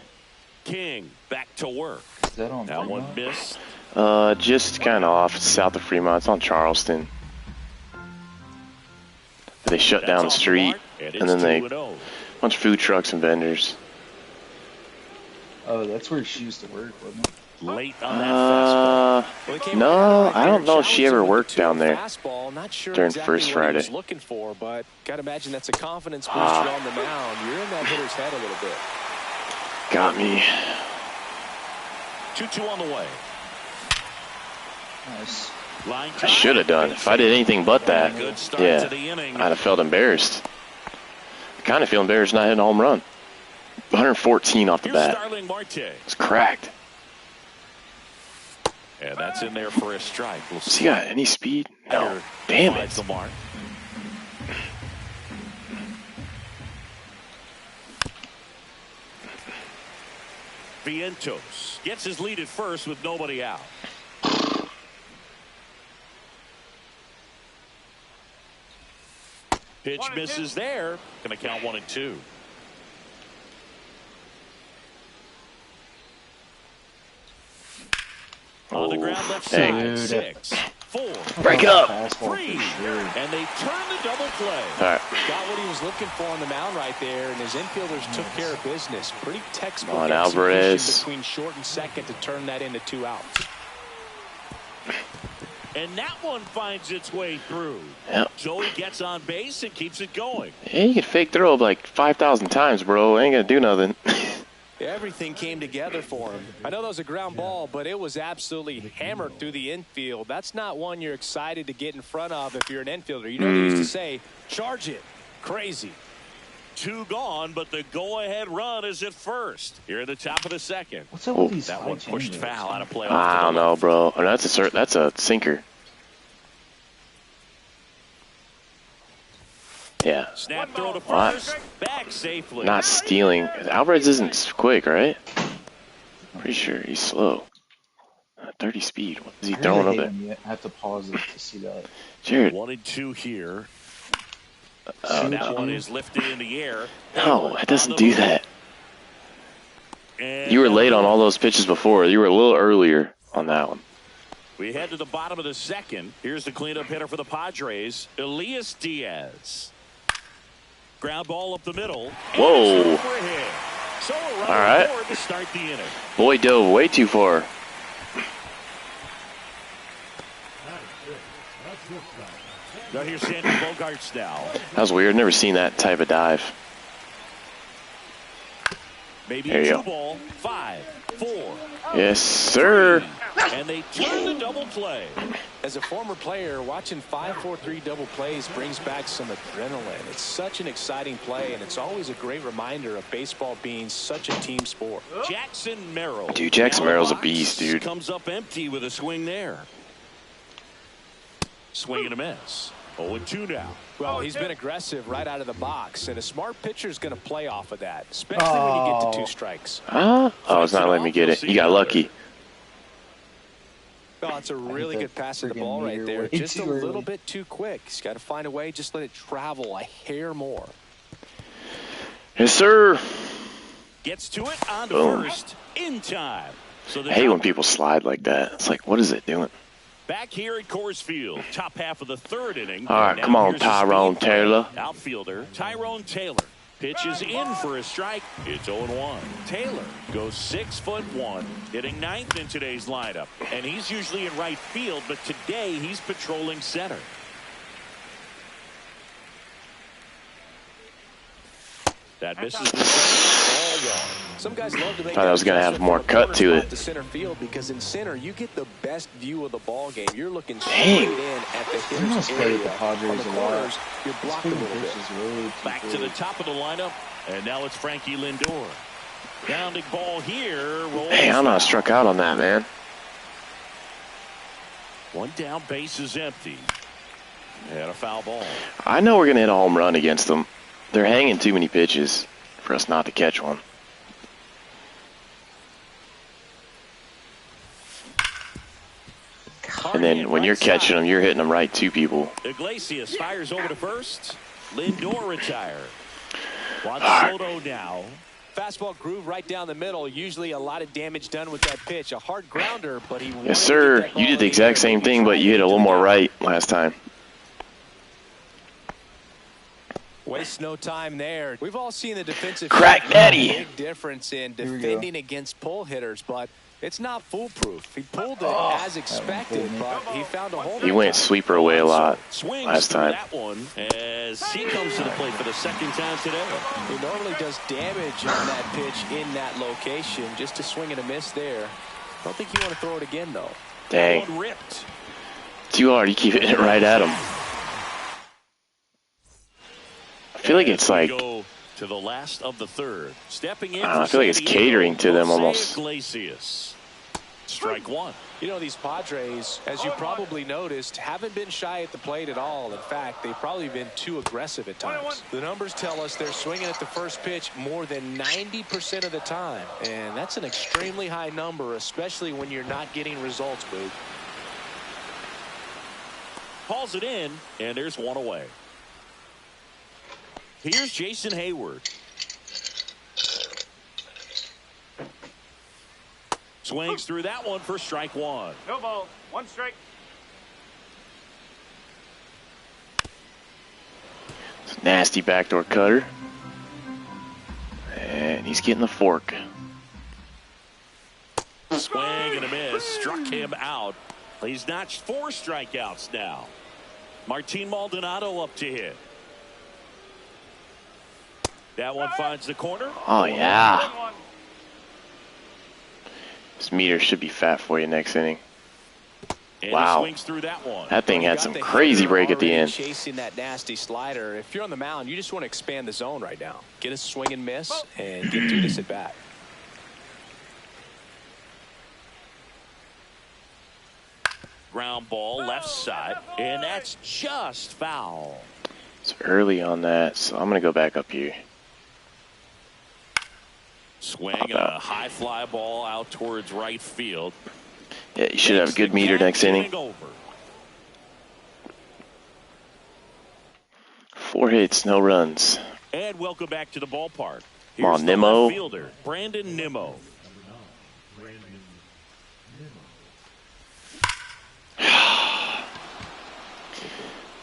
King back to work. Is that on That one missed. Just kind of off south of Fremont. It's on Charleston. They shut down the street, and then they bunch of food trucks and vendors. Oh, that's where she used to work, wasn't it? Late on that fastball. No, I don't know if she ever worked down there Not sure during exactly First what Friday. he was looking for, but gotta imagine that's a confidence booster on the mound. You're in that hitter's head a little bit. Got me. 2-2 on the way. Nice. I should have done. If I did anything but that, yeah, I'd have felt embarrassed. I kind of feel embarrassed not hitting a home run. 114 off the bat. It's cracked. And that's in there for a strike. We'll Has he got any speed? No. Damn it. The mark. Vientos gets his lead at first with nobody out. Pitch misses there. Going to count 1-2. On the ground left side. 6, 4. Break up. 3. And they turn the double play. All right. Got what he was looking for on the mound right there, and his infielders took care of business. Pretty textbook On execution Alvarez. between short and second to turn that into 2 outs. And that one finds its way through. Yep. So he gets on base and keeps it going. Yeah, you can fake throw up like 5,000 times, bro. Ain't gonna do nothing. Everything came together for him. I know that was a ground ball, but it was absolutely hammered through the infield. That's not one you're excited to get in front of if you're an infielder. You know, they used to say, charge it. Crazy. 2 gone, but the go-ahead run is at first. Here at the top of the second. What's up with these That high one pushed changeups? foul out of play. I don't know, bro. Oh, that's a sinker. Yeah. Snap throw to What? first. Back safely. Not stealing. Alvarez isn't quick, right? Pretty sure he's slow. 30 speed. What is he I throwing really up hate at? when you have to pause it to see that. Jared. 1-2 here. Oh, That no. one is lifted in the air. No, it doesn't do that. And You were late on all those pitches before. You were a little earlier on that one. we head to the bottom of the second. Here's the cleanup hitter for the Padres, Elias Diaz. Ground ball up the middle. Whoa. And it's over a hit. So a runner All right. aboard to start the inning. Boy dove way too far. Now here's Sandy Bogarts now. That was weird. Never seen that type of dive. Maybe There a you 2 go. ball. 5, 4. Yes, sir. And they turn the double play. As a former player, watching 5-4-3 double plays brings back some adrenaline. It's such an exciting play, and it's always a great reminder of baseball being such a team sport. Jackson Merrill. Dude, Jackson Now Merrill's a box beast, dude. Comes up empty with a swing there. Swing and a miss. 0-2 now. Well, he's been aggressive right out of the box, and a smart pitcher is going to play off of that, especially when you get to 2 strikes. Huh? Oh, it's not letting me get it. You got lucky. Oh, it's a really good pass of the ball right there. Just a little bit too quick. He's got to find a way. Just let it travel a hair more. Yes, sir. Gets to it on to Boom. first in time. So I hate when people slide like that. It's like, what is it doing? back here at Coors Field, top half of the 3rd inning. All right, come on, Here's the Tyrone speed play. Taylor. Outfielder Tyrone Taylor pitches in for a strike. It's 0-1. Taylor goes 6'1", hitting 9th in today's lineup, and he's usually in right field, but today he's patrolling center. That misses the center. Ball 1. Some guys love to make Thought I was gonna have more cut to it. To center field, because in center you get the best view of the ball game. You're looking straight Dang. in at the I'm gonna hitter's stay area. with the Padres On the a lot. corners, you're blocked a Spinning little bit. pitch is way too Back to quick. the top of the lineup, and now it's Frankie Lindor. Grounding ball here. Rolls Hey, I'm not out. struck out on that, man. One down, base is empty. And a foul ball. I know we're going to hit a home run against them. They're hanging too many pitches for us not to catch one. And then when you're catching them, you're hitting them right to people. Iglesias fires over to first. Lindor retired. Juan Soto now. Fastball groove right down the middle. Usually a lot of damage done with that pitch. A hard grounder, but he Yes, sir. You did the exact same thing, but you hit a little more right last time. Waste no time there. We've all seen the defensive Crack make daddy. a big difference in Here we go. defending against pull hitters, but it's not foolproof. He pulled it as expected, but he found a hole. He went sweeper away a lot Swings last through time. that one as he comes to the plate for the 2nd time today. He normally does damage on that pitch in that location. Just a swing and a miss there. Don't think you want to throw it again, though. Dang. One ripped. Too hard. You keep hitting it right at him. I feel like it's like, Go to the last of the 3rd. Stepping in I for feel like it's San Diego, catering to them Jose almost. Iglesias. Strike one. You know, these Padres, as you probably noticed, haven't been shy at the plate at all. In fact, they've probably been too aggressive at times. The numbers tell us they're swinging at the first pitch more than 90% of the time. And that's an extremely high number, especially when you're not getting results, Boog. Calls it in, and there's one away. Here's Jason Hayward. Swings through that one for strike one. No ball. One strike. Nasty backdoor cutter. And he's getting the fork. Swing and a miss. Struck him out. He's notched 4 strikeouts now. Martin Maldonado up to hit. That one finds the corner. Oh, yeah. This meter should be fat for you next inning. And wow. He swings through that one. That thing had some crazy break at the end. Chasing that nasty slider. If you're on the mound, you just want to expand the zone right now. Get a swing and miss and get through this at bat. Ground ball left side, and that's just foul. It's early on that, so I'm going to go back up here. Swing and a high fly ball out towards right field. Yeah, you should have a good meter next inning. 4 hits, no runs. And welcome back to the ballpark. Come on, Here's the Nimmo. left fielder, Brandon Nimmo.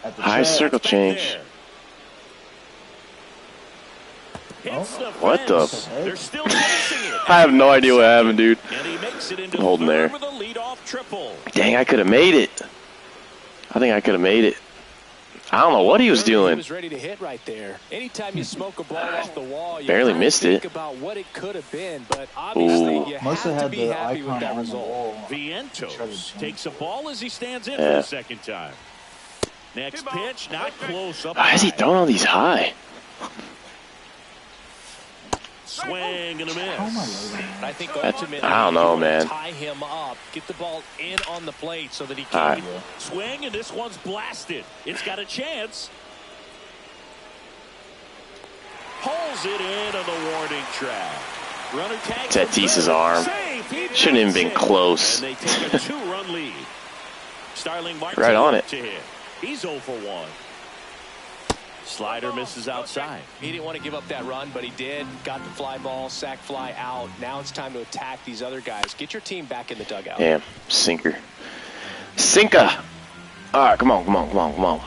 High circle change. What the? They're still chasing it. I have no idea what happened, dude. And he makes it into I'm holding there. with a leadoff triple. Dang, I could have made it. I think I could have made it. I don't know what he was He doing. was ready to hit right there. Anytime you smoke a ball off the wall, you Barely kind of missed think it. about what it could have been, but obviously Ooh. you Must have have to had be the happy with icon that on the result. wall. Vientos takes a ball as he stands in for Yeah. the second time. Next pitch, not close. Up Why is he high. throwing all these high? Swing and a miss. I think ultimately I don't know, you want to man. tie him up, get the ball in on the plate so that he All can right. Swing, and this one's blasted. It's got a chance. Pulls it in on the warning track. Runner tags Tatis's arm. Shouldn't even been close. And they take a 2-run lead. Starling Martin Right on it. to hit. He's 0 for 1. Slider misses outside. He didn't want to give up that run, but he did. Got the fly ball, sack fly out. Now it's time to attack these other guys. Get your team back in the dugout. Damn, sinker. Sinker! Alright, come on, come on, come on, come on.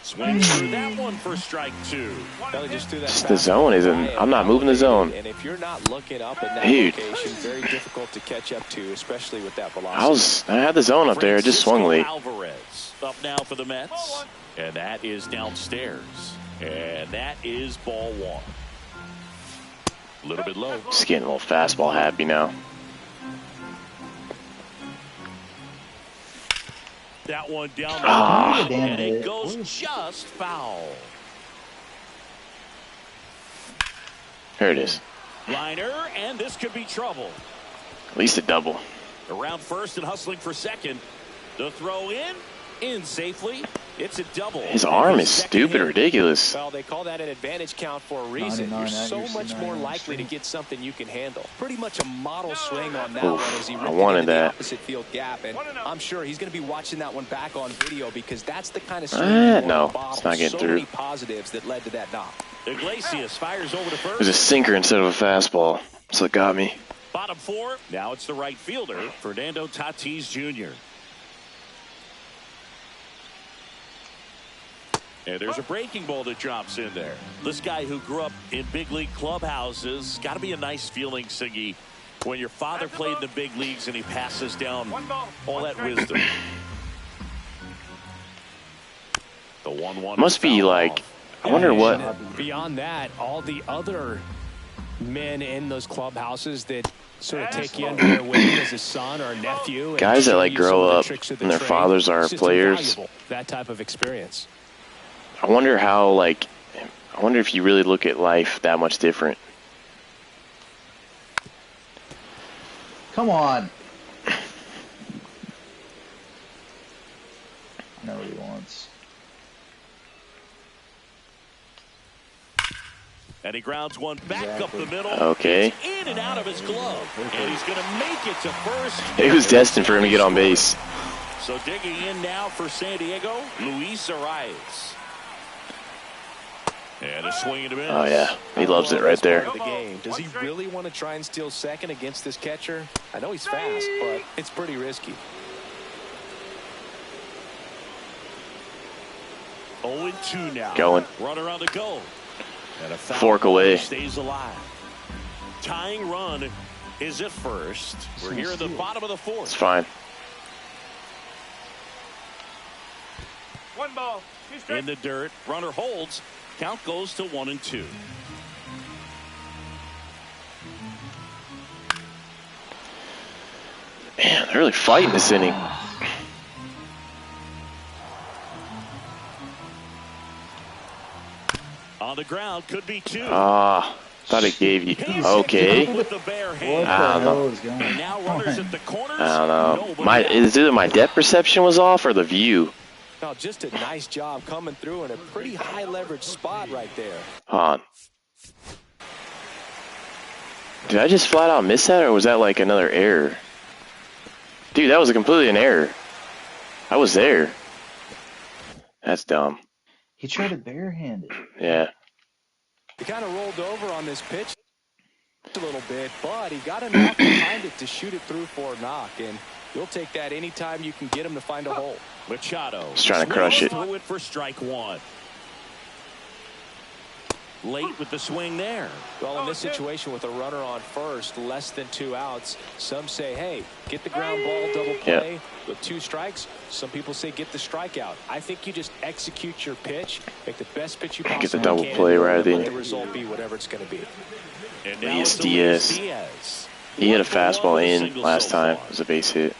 Swings through that one for strike 2. Belly just threw that Just the fastball zone isn't. high I'm not moving the zone. And if you're not looking up at that Dude. location, very difficult to catch up to, especially with that velocity. I had the zone up there. I just swung late. Alvarez up now for the Mets. And that is downstairs. And that is ball 1. A little bit low. Just getting a little fastball happy now. That one down the Ah. line, and it Damn. goes just foul. Here it is. Liner, and this could be trouble. At least a double. Around first and hustling for second. The throw in safely. It's a double. His arm is stupid, ridiculous. Well, they call that an advantage count for a reason. 99 You're so accuracy, much more 99 likely to strength. get something you can handle. Pretty much a model swing on that Oof, one as he I ripped it wanted into the that. opposite field gap. And I'm sure he's going to be watching that one back on video because that's the kind of swing No, it's not getting so through. many positives that led to that knock. Iglesias fires over to It was a first. sinker instead of a fastball. That's what got me. Bottom 4. Now it's the right fielder, Fernando Tatis Jr. And there's a breaking ball that drops in there. This guy who grew up in big league clubhouses, got to be a nice feeling, Siggy, when your father played in the big leagues and he passes down all that wisdom. The 1-1 Must be foul like, off. I wonder what. And beyond that, all the other men in those clubhouses that sort of take you under their wing as a son or a nephew. and Guys that, show like, you grow some of the up tricks of the and their trade. fathers are It's just players. invaluable, that type of experience. I wonder how, like, I wonder if you really look at life that much different. Come on. I know what he wants. And he grounds one back up the middle. Okay. It's in and out of his glove. And he's going to make it to first. It was destined for him to get on base. So digging in now for San Diego, Luis Arias. And a swing and a miss. Oh, yeah. He loves it right there. The game. Does he really want to try and steal second against this catcher? I know he's fast, but it's pretty risky. 0-2 now. Going. Runner on the go. And a foul Fork away. stays alive. Tying run is at first. We're here at the bottom of the fourth. It's fine. One ball. In the dirt. Runner holds. Count goes to 1-2. Man, they're really fighting this inning. On the ground, could be 2. Ah, thought it gave you. Okay. With the bare hand. I don't know. And now runners at the corners. I don't know. It's either my depth perception was off or the view. No, just a nice job coming through in a pretty high leverage spot right there. Hold on. Did I just flat out miss that, or was that like another error? Dude, that was completely an error. I was there. That's dumb. He tried to barehand it. Yeah. He kind of rolled over on this pitch a little bit, but he got enough behind it to shoot it through for a knock, and you'll take that anytime you can get him to find a hole. Machado. He's trying to crush it. Through it for strike 1. Late with the swing there. Well, in this situation with a runner on first, less than 2 outs, some say, hey, get the ground ball, double play. Yep. With 2 strikes, some people say get the strikeout. I think you just execute your pitch, make the best pitch you possibly Get the can. double play right Let in. the result be whatever it's going to be. And now now it's it's Diaz. Diaz. He hit a 1-for-1 fastball with a in single last so time. far. It was a base hit.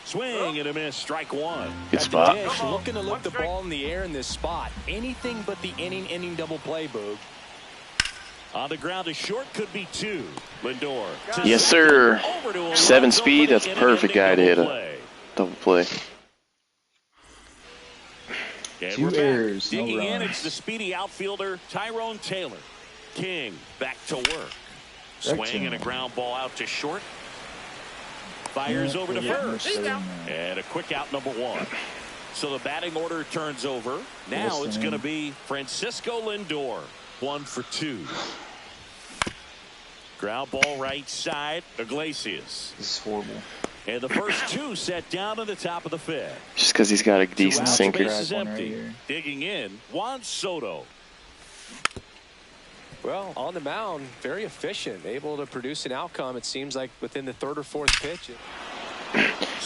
Swing and a miss, strike 1. Good At spot. the dish, looking to lift the ball in the air in this spot. Anything but the inning double play, Boog. On the ground, a short could be 2. Lindor. Yes, sir. Over to him. 7 Runs speed. over That's the a perfect guy to hit double a play. double play. And 2 we're back. errors, no Digging in, runs. it's the speedy outfielder, Tyrone Taylor. King back to work. Swing and a ground ball out to short. Fires over to first. And a quick out, number 1. So the batting order turns over. Now it's going to be Francisco Lindor. 1 for 2. Ground ball right side, Iglesias. This is horrible. And the first 2 set down to the top of the 5th. Just because he's got a decent sinker. Base is Crack one right empty. here. Digging in, Juan Soto. Well, on the mound, very efficient, able to produce an outcome, it seems like, within the 3rd or 4th pitch.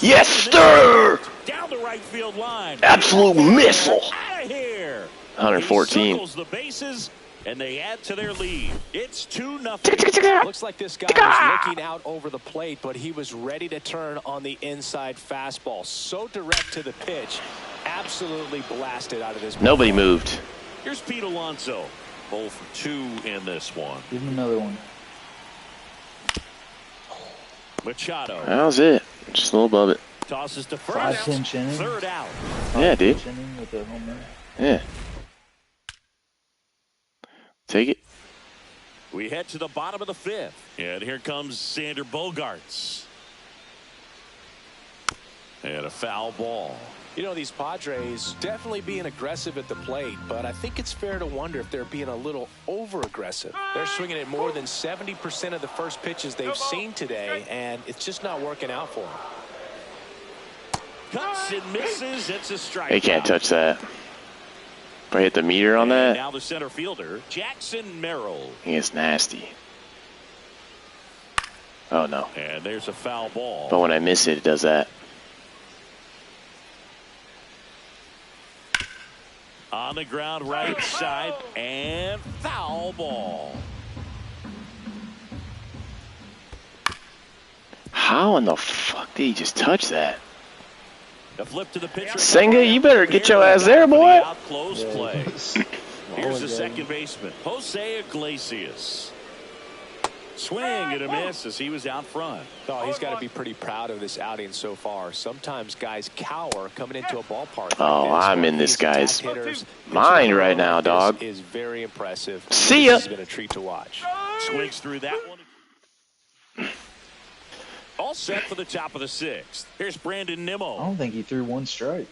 Yes, sir! Down the right field line. Absolute missile. Out of here. 114. He circles the bases, and they add to their lead. It's 2-0. Looks like this guy was looking out over the plate, but he was ready to turn on the inside fastball. So direct to the pitch, absolutely blasted out of this. Nobody moved. Here's Pete Alonso. 0 for 2 in this one. Give him another one. Machado That was it. Just a little above it. tosses to first. 5 pinch innings. 3rd out. Yeah, dude. Pinch inning with a home run. Yeah. Take it. We head to the bottom of the 5th. And here comes Xander Bogaerts. And a foul ball. You know, these Padres definitely being aggressive at the plate, but I think it's fair to wonder if they're being a little over-aggressive. They're swinging at more than 70% of the first pitches they've seen today, and it's just not working out for them. Cuts and misses. It's a strike. They can't touch that. If I hit the meter on And that, now the center fielder, Jackson Merrill. he gets nasty. Oh, no. And there's a foul ball. But when I miss it, it does that. On the ground, right side, and foul ball. How in the fuck did he just touch that? A flip to the pitcher. Senga, you better get your ass there, boy. Out close play. Here's the second baseman, Jose Iglesias. Swing and a miss as he was out front. Oh, he's got to be pretty proud of this outing so far. Sometimes guys cower coming into a ballpark. Oh, like this. I'm in this guy's hitters, mind right now, dog. Is very impressive. See ya. This has been a treat to watch. Swings through that one. All set for the top of the 6th. Here's Brandon Nimmo. I don't think he threw one strike.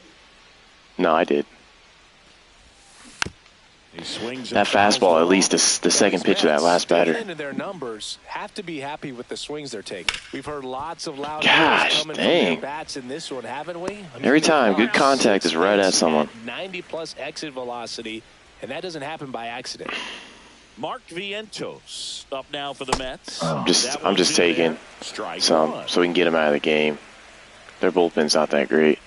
No, I did. He swings that fastball, at least the second pitch of that last batter. Into their numbers, have to be happy with the swings they're taking. We've heard lots of loud Gosh, coming dang. from their bats in this one, haven't we? Every time, good contact is right at someone. 90-plus exit velocity, and that doesn't happen by accident. Mark Vientos up now for the Mets. I'm just taking some so we can get him out of the game. Their bullpen's not that great.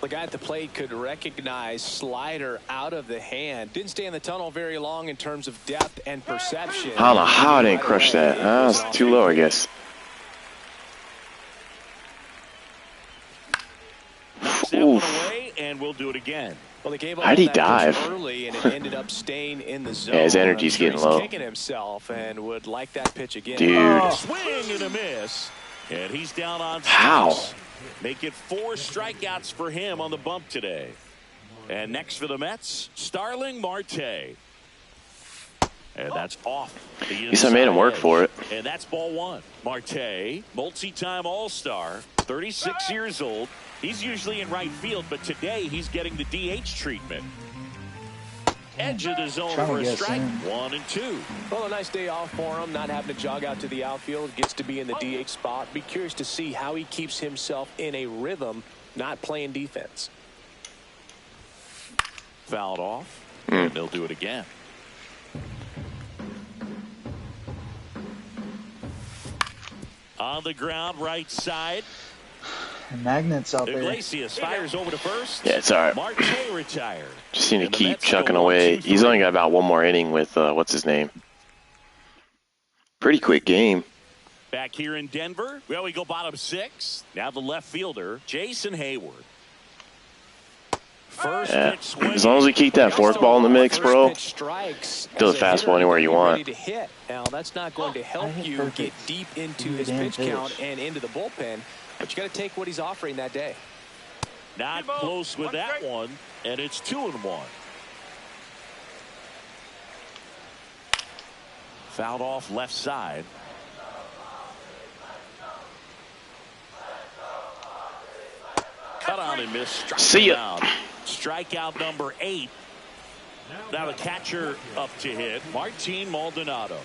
The guy at the plate could recognize slider out of the hand. Didn't stay in the tunnel very long in terms of depth and perception. I don't know how I didn't crush that. That was too low, I guess. Oof. Away, and we'll do it again. Well, they gave how'd he dive? Early and it ended up staying in the zone. Yeah, his energy's getting low. Kicking himself and would like that pitch again. Dude. Swing and a miss. And he's down on strikes. How? Make it 4 strikeouts for him on the bump today. And next for the Mets, Starling Marte. And that's off. At least I made him work for it. And that's ball 1. Marte, multi-time All-Star, 36 years old. He's usually in right field, but today he's getting the DH treatment. Edge of the zone for a strike. 1 and 2. Well, a nice day off for him, not having to jog out to the outfield. Gets to be in the DH spot. Be curious to see how he keeps himself in a rhythm, not playing defense. Fouled off, and they'll do it again. On the ground, right side. Magnets out there. Iglesias fires over to first. Yeah, it's all right. Marte retired. Just need to keep chucking away. He's only got about one more inning with, what's his name? Pretty quick game. Back here in Denver, well, we go bottom 6. Now the left fielder, Jason Hayward. First pitch swing. As long as we keep that forkball in the mix, bro, throw the fastball anywhere you want. Now, that's not going to help you get deep into his pitch count and into the bullpen. But you got to take what he's offering that day. Not close with that one, and it's 2-1. Fouled off left side. Cut on and miss. See ya. Strikeout number 8. Now the catcher up to hit, Martin Maldonado.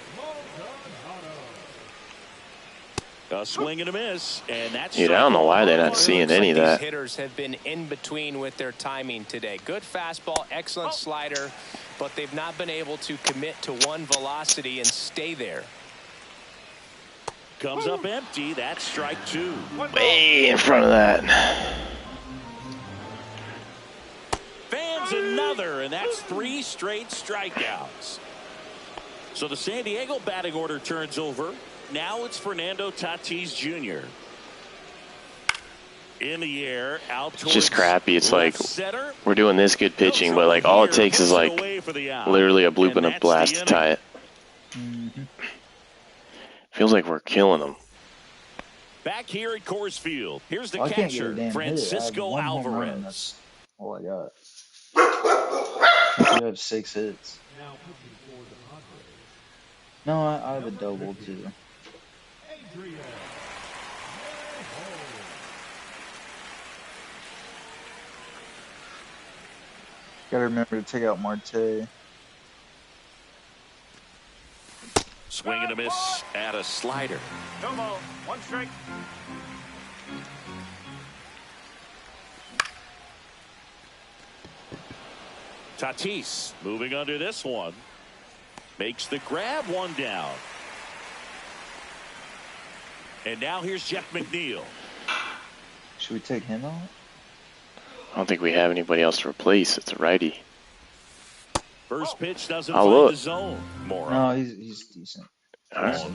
A swing and a miss, and that's. Dude, I don't know why they're not seeing any of that. These hitters have been in between with their timing today. Good fastball, excellent slider, but they've not been able to commit to one velocity and stay there. Comes up empty. That's strike 2. Way in front of that. Fans another, and that's 3 straight strikeouts. So the San Diego batting order turns over. Now it's Fernando Tatis Jr. In the air, out towards. It's just crappy. It's like center. we're doing this good pitching, but like all it takes is like literally a bloop and a blast to tie it. Feels like we're killing them. Back here at Coors Field, here's the Well, catcher, Francisco Alvarez. That's all I got. I have 6 hits. No, I have a double too. Gotta remember to take out Marte. Swing and a miss at a slider. No ball, 1 strike. Tatis moving under this one. Makes the grab, 1 down. And now here's Jeff McNeil. Should we take him out? I don't think we have anybody else to replace. It's a righty. First pitch doesn't I'll find look. the zone. More. No, he's decent. All right.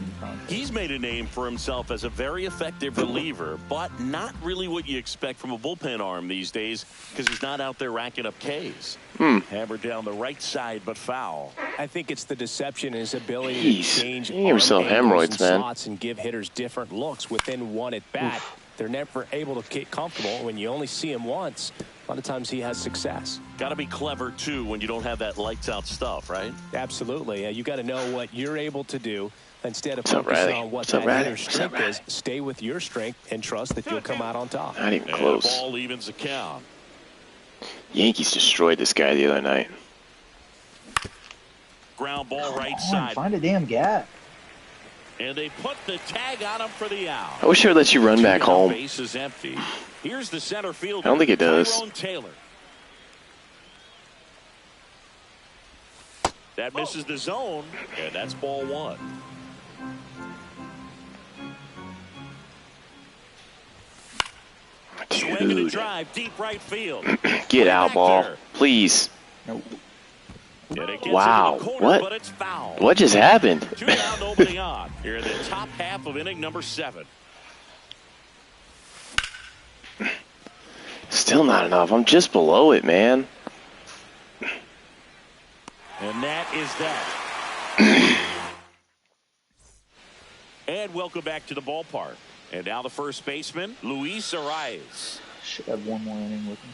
He's made a name for himself as a very effective reliever, but not really what you expect from a bullpen arm these days because he's not out there racking up Ks. Hammered down the right side, but foul. I think it's the deception in his ability to change you yourself hemorrhoids, man. slots and give hitters different looks within one at bat. They're never able to get comfortable. When you only see him once, a lot of times he has success. Got to be clever, too, when you don't have that lights-out stuff, right? Absolutely. You got to know what you're able to do. Instead of What's up, focusing Riley? on what What's up, that Riley? hitter's strength is, stay with your strength and trust that you'll come out on top. Not even And close. the ball evens the count. Yankees destroyed this guy the other night. Ground ball right Come on, side. find a damn gap. And they put the tag on him for the out. I wish I would let you run back home. Base is empty. Here's the center fielder. I don't think it does. Tyrone Taylor. That misses the zone, and that's ball one. Swinging a Dude, drive, deep right field. get out, ball, Back please. Nope. there. And it gets Wow, into the corner, what? But it's foul. What just happened? 2 down, opening on. Here in the top half of inning number 7. Still not enough. I'm just below it, man. And that is that. And welcome back to the ballpark. And now the first baseman, Luis Arias. Should have one more inning with him.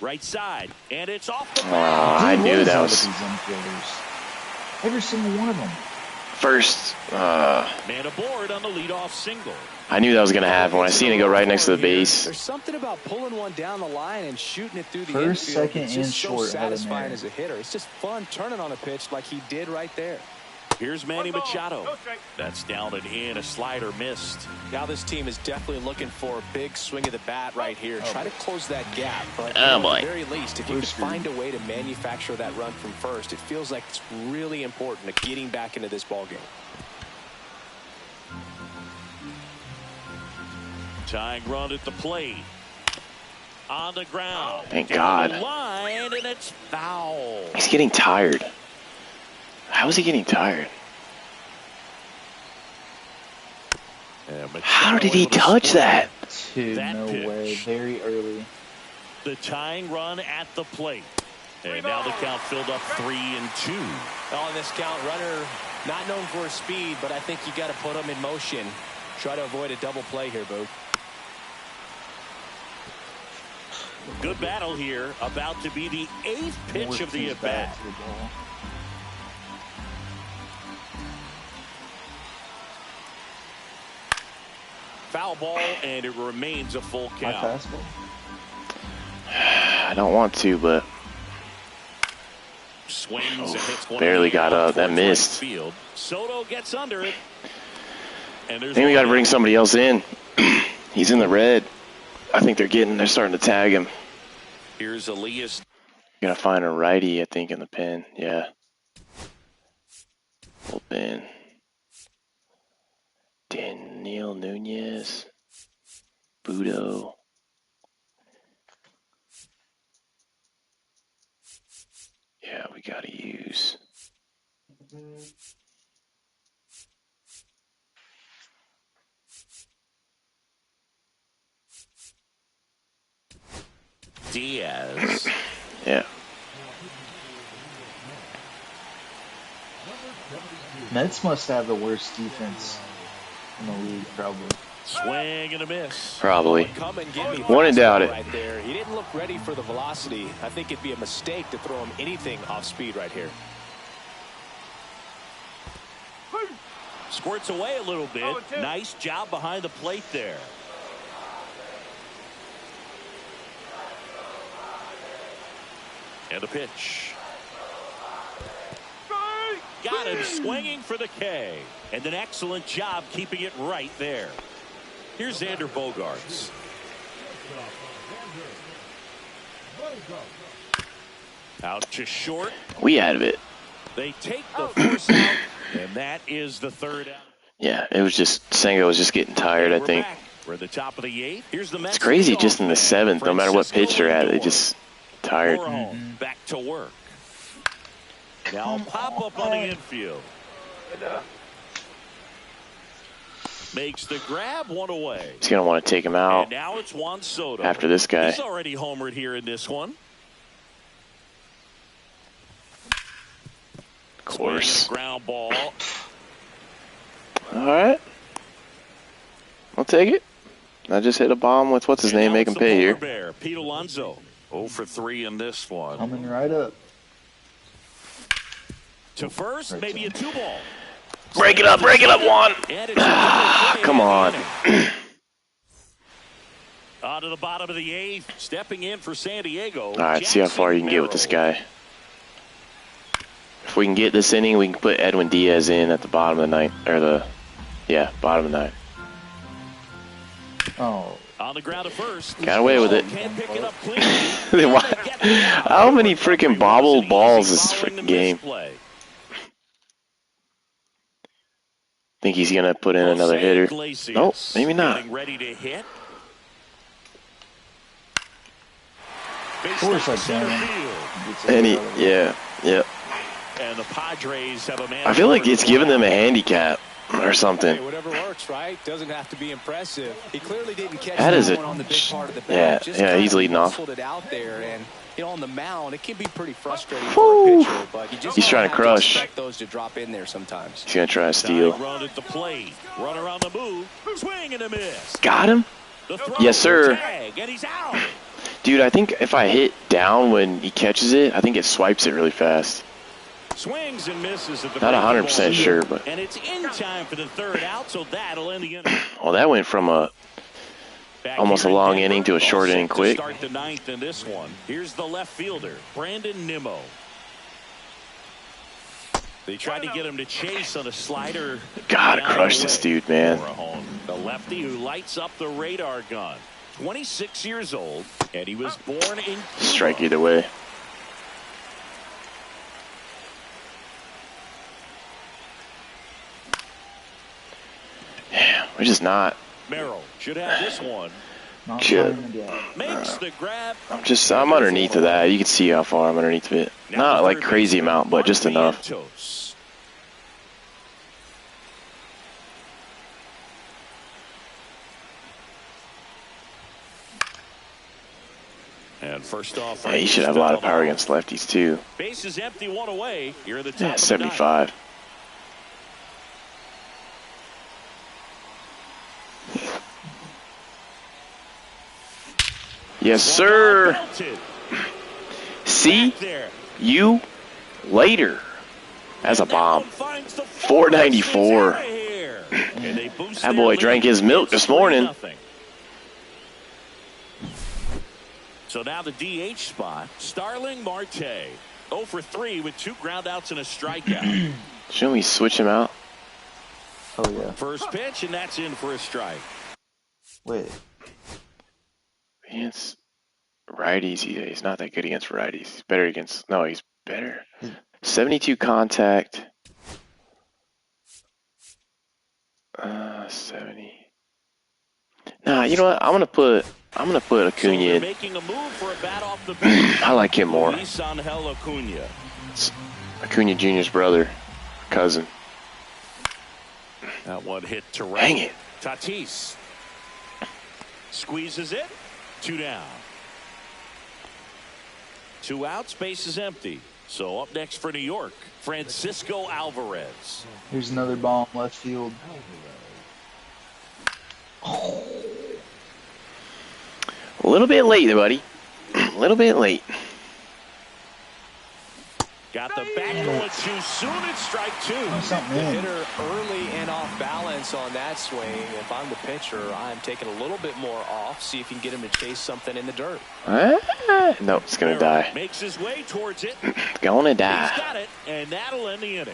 Right side. And it's off the Oh, bat. I What knew is that up was with these infielders? Every single one of them. first. Man aboard on the leadoff single. I knew that was going to happen when I seen it go right next to the base. There's something about pulling one down the line and shooting it through the First, infield. second, It's and just so short had him satisfying there. as a hitter. It's just fun turning on a pitch like he did right there. Here's Manny One ball, Machado. no strike. That's down and in. A slider missed. Now this team is definitely looking for a big swing of the bat right here. Try to close that gap. But Oh, at boy. the very least, if you could find a way to manufacture that run from first, it feels like it's really important to getting back into this ball game. Tying run at the plate. On the ground. Thank Down God. the line, and it's foul. He's getting tired. How is he getting tired? And Machado How did he able to touch score. that? Dude, That no pitch. way. Very early. The tying run at the plate. And now the count filled up 3-2. On this count, runner not known for his speed, but I think you got to put him in motion. Try to avoid a double play here, Boo. Good battle here. About to be the 8th pitch of the Works his bat at-bat. to the ball. Foul ball, and it remains a full My count. fastball. I don't want to, but Swings and hits one barely in the got air up. That towards right missed. Field. Soto gets under it. And there's I think we got to one bring out. somebody else in. He's in the red. I think they're starting to tag him. Here's Elias. Gotta find a righty, I think, in the pen. Yeah. Bullpen. Daniel Nunez. Budo. Yeah, we gotta use. Diaz. Yeah. Mets must have the worst defense in the league, probably. Swing and a miss. Probably. Come and give me One and doubt it. right there. He didn't look ready for the velocity. I think it'd be a mistake to throw him anything off speed right here. Squirts away a little bit. 0-2. Nice job behind the plate there. And the pitch. Got him swinging for the K. And an excellent job keeping it right there. Here's Xander Bogaerts. Out to short. We out of it. They take the force out, and that is the third out. Yeah, it was just, Senga was just getting tired, I We're think. back. We're at the top of the 8th. Here's the Mets. It's crazy leadoff just in the man, 7th, no matter what Francisco pitch they're at, they Lindor. just tired. Moreau back to work. Now pop up on the infield. Makes the grab, one away. He's gonna want to take him out. And now it's Juan Soto. After this guy. He's already homered here in this one. Of course. Ground ball. All right. I'll take it. I just hit a bomb with what's his name, make him pay here. Bear, Pete Alonso, 0 for 3 in this one. Coming right up. To first, maybe a 2-ball. Break it up, Juan. Come on. On to the bottom of the 8th, stepping in for San Diego. All right, see how far you can get with this guy. If we can get this inning, we can put Edwin Diaz in at the bottom of the 9th, or bottom of the 9th. Oh. On the ground at first. Got away with it. Can't pick it up cleanly. How many freaking bobbled balls is this freaking game? Think he's gonna put in another hitter? Nope, maybe not. Ready to hit. Of course I can. Yeah. And the Padres have a man. I feel like it's giving them a handicap or something. Hey, whatever works, right? Doesn't have to be impressive. He clearly didn't catch That is one on the big part of the bat. Yeah, he's leading off. It out there, and on the mound, it can be pretty frustrating for a pitcher, but He's trying to crush. Expect those to drop in there sometimes. He's gonna try to steal. Run at the plate. Run around the move. Swing and a miss. Got him. Yes, sir. Tag, and he's out. Dude, I think if I hit down when he catches it, I think it swipes it really fast. Swings and misses at the Not 100% sure, but. And it's in time for the 3rd out, so that'll end the inning. Well, that went from almost a long inning to a short inning quick. Start the 9th in this one. Here's the left fielder, Brandon Nimmo. They tried to get him to chase on a slider. Gotta crush this dude, man. The lefty who lights up the radar gun. 26 years old, and he was born in Cuba. Strike either way. Yeah, we're just not. Merrill should have this one. Makes the grab. I'm underneath of that. You can see how far I'm underneath of it. Not like crazy amount, but just enough. And first off, he should have a lot of power against lefties too. Base is empty, one away. You're in the top. 75. Yes, sir. See you later. That's a bomb. 494. That boy drank his milk this morning. So now the DH spot, Starling Marte, 0 for 3 with 2 groundouts and a strikeout. Shouldn't we switch him out? Oh, yeah. First pitch, and that's in for a strike. Wait. Against righties, he's not that good against righties. He's better against... No, he's better. 72 contact. 70. Nah, you know what? I'm gonna put Acuna in. Making a move for a bat off the bench. I like him more. Acuna. It's Acuna Jr.'s brother, cousin. That one hit to right. Dang it. Tatis squeezes it. 2 down. 2 outs. Base is empty. So up next for New York, Francisco Alvarez. Here's another ball in left field. A little bit late, buddy. A little bit late. Got the back going too soon. It's strike 2. The hitter early and off balance on that swing. If I'm the pitcher, I'm taking a little bit more off. See if you can get him to chase something in the dirt. No, it's gonna die. Makes his way towards it. Gonna die. He's got it, and that'll end the inning.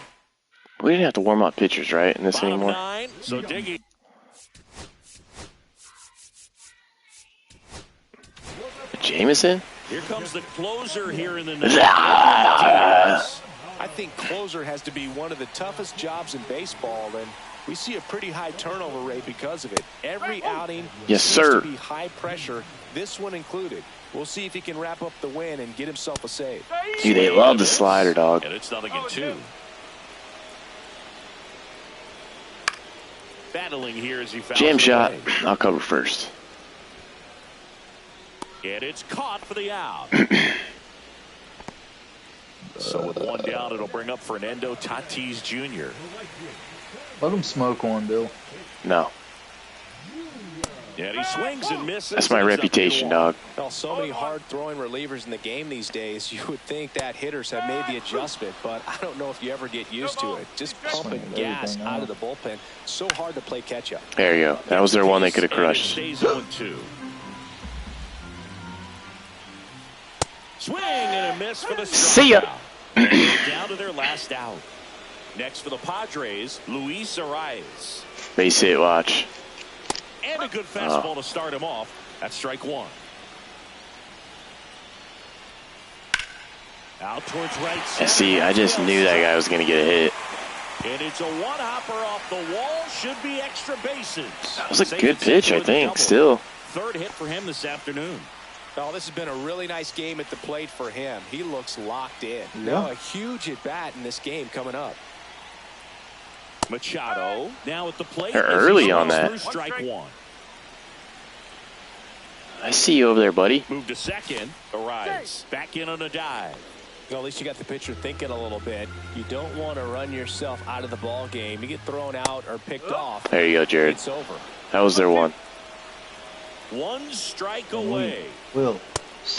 We didn't have to warm up pitchers, right, in this Bottom anymore? 9, so Diggy. Jameson? Here comes the closer here in the ninth. I think closer has to be one of the toughest jobs in baseball, and we see a pretty high turnover rate because of it. Every outing yes, seems sir. to be high pressure, this one included. We'll see if he can wrap up the win and get himself a save. Dude, they love the slider, dog. And it's 0-2. Battling here as he fouls Jam it shot. away. I'll cover first. And it's caught for the out. So with one down, it'll bring up Fernando Tatis Jr. Let him smoke one, Bill. No. And he swings and misses. That's my reputation, dog. Well, so many hard-throwing relievers in the game these days, you would think that hitters have made the adjustment, but I don't know if you ever get used to it. Just pumping gas out of the bullpen. So hard to play catch-up. There you go. That was their one they could have And it crushed. stays 0-2. Swing and a miss for the strikeout. See ya. Down to their last out. Next for the Padres, Luis Arias. Base hit, watch. And a good fastball to start him off. That's strike one. Out towards right center. And see, I just knew that guy was going to get a hit. And it's a one-hopper off the wall. Should be extra bases. That was a good pitch, I think, still. Third hit for him this afternoon. Well, this has been a really nice game at the plate for him. He looks locked in. Yeah. Now a huge at-bat in this game coming up. Machado now at the plate. They're early on that. Through strike one. I see you over there, buddy. Move to second. Arrives. Back in on a dive. Well, at least you got the pitcher thinking a little bit. You don't want to run yourself out of the ball game. You get thrown out or picked off. There you go, Jared. It's over. That was their one. One strike away. Will.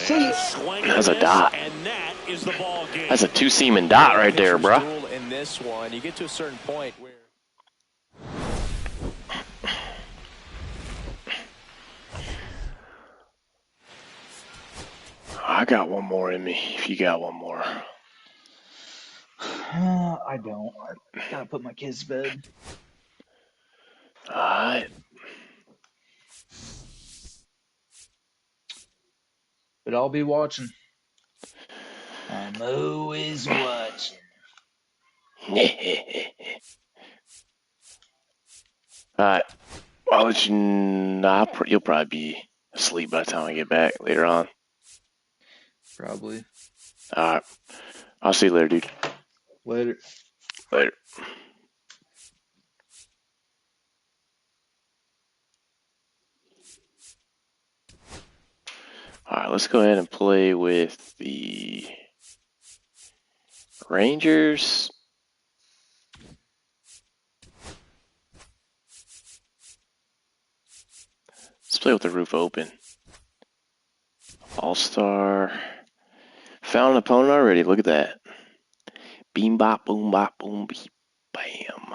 And swing That's a and miss, dot. And that is the ball game. That's a two-seaming dot right there, Pitcher's bruh. duel in this one, you get to a certain point where I got one more in me, if you got one more. I don't. I gotta put my kids to bed. Alright. But I'll be watching. I'm always watching. Alright. I'll let you you'll probably be asleep by the time I get back later on. Probably. Alright. I'll see you later, dude. Later. Later. Alright, let's go ahead and play with the Rangers. Let's play with the roof open. All-Star. Found an opponent already. Look at that. Beam bop, boom bop, boom beep, bam.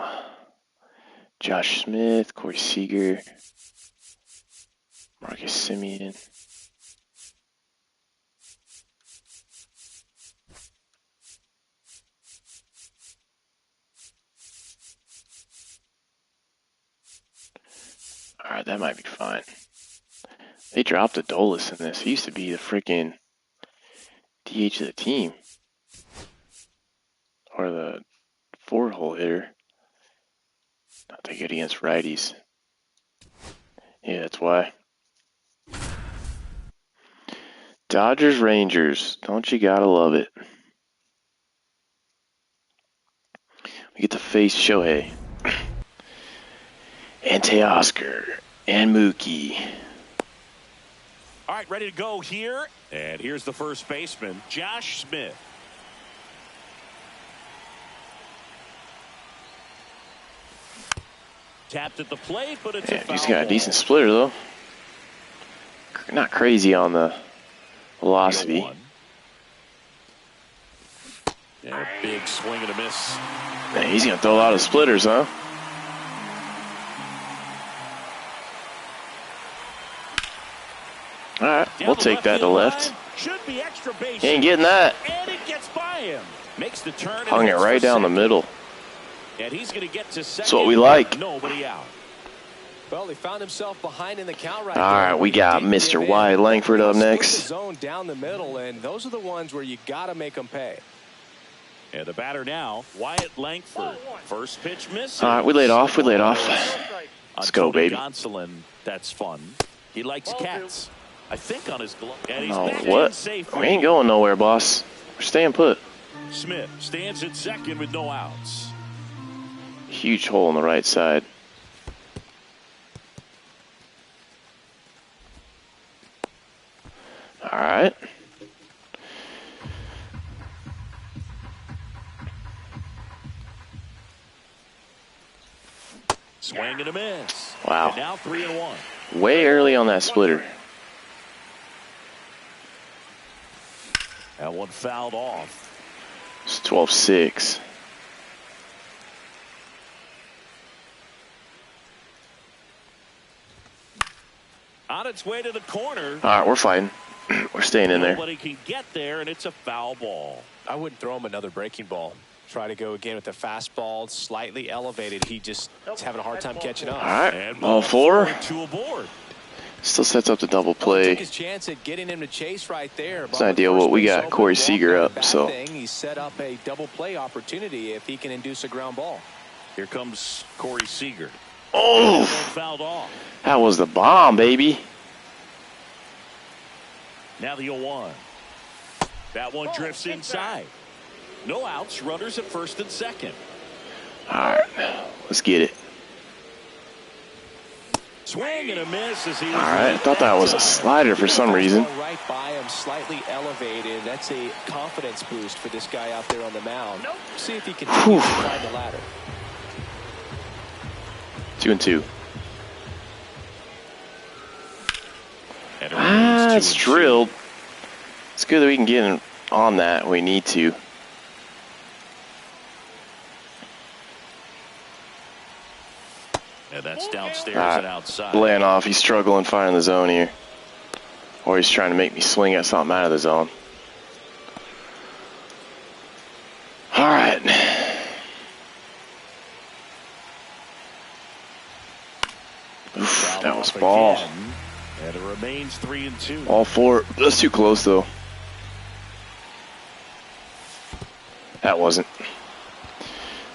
Josh Smith, Corey Seager, Marcus Simeon. Alright, that might be fine. They dropped Adolis in this. He used to be the freaking DH of the team. Or the four-hole hitter. Not that good against righties. Yeah, that's why. Dodgers, Rangers. Don't you gotta love it. We get to face Shohei. And Teoscar. And Mookie. All right, ready to go here. And here's the first baseman, Josh Smith. Tapped at the plate, but it's a foul He's got a ball. decent splitter, though. Not crazy on the velocity. One. And a big swing and a miss. Man, he's going to throw a lot of splitters, huh? All right, we'll take that to left. Should be extra base. He ain't getting that. And it gets by him. Makes the turn. and Hung it hits right for down the second. middle. And he's going to get to second. That's what we like. Nobody out. well, he found himself behind in the count right All there. right, we He got didn't Mr. give in. Wyatt Langford up Split the next. zone down the middle, and those are the ones where you got to make them pay. And the batter now, Wyatt Langford. First pitch miss. All right, we laid off. Let's go, baby. Gonsolin, that's fun. He likes cats. I think on his glove. And he's Oh, back in what? safely. We ain't going nowhere, boss. We're staying put. Smith stands at second with no outs. Huge hole on the right side. Swing and a miss. Wow. And now 3-1. Way early on that splitter. That one fouled off. It's 12-6. On its way to the corner. All right, we're fighting. We're staying in there. Nobody can get there, and it's a foul ball. I wouldn't throw him another breaking ball. Try to go again with the fastball, slightly elevated. He just is having a hard time catching up. All right, And ball 4. 2 aboard. Still sets up the double Took play. his chance at getting him to chase right there. It's not ideal. Well, we got Corey Seager up, so. He set up a double play opportunity if he can induce a ground ball. Here comes Corey Seager. Oh, Fouled off. that was the bomb, baby. Now the 0-1. That one drifts inside. No outs. Runners at first and second. All right, let's get it. Swing and a miss as he. All right, I thought that was a slider for some reason. Right by him, slightly elevated. That's a confidence boost for this guy out there on the mound. See if he can climb the ladder. 2-2. And it remains It's 2-2. drilled. It's good that we can get in on that. We need to. And that's downstairs and outside. Laying off. He's struggling finding the zone here. Or he's trying to make me swing at something out of the zone. All right. Oof, that was ball. Again, and it remains 3-2. All 4. That's too close, though. That wasn't.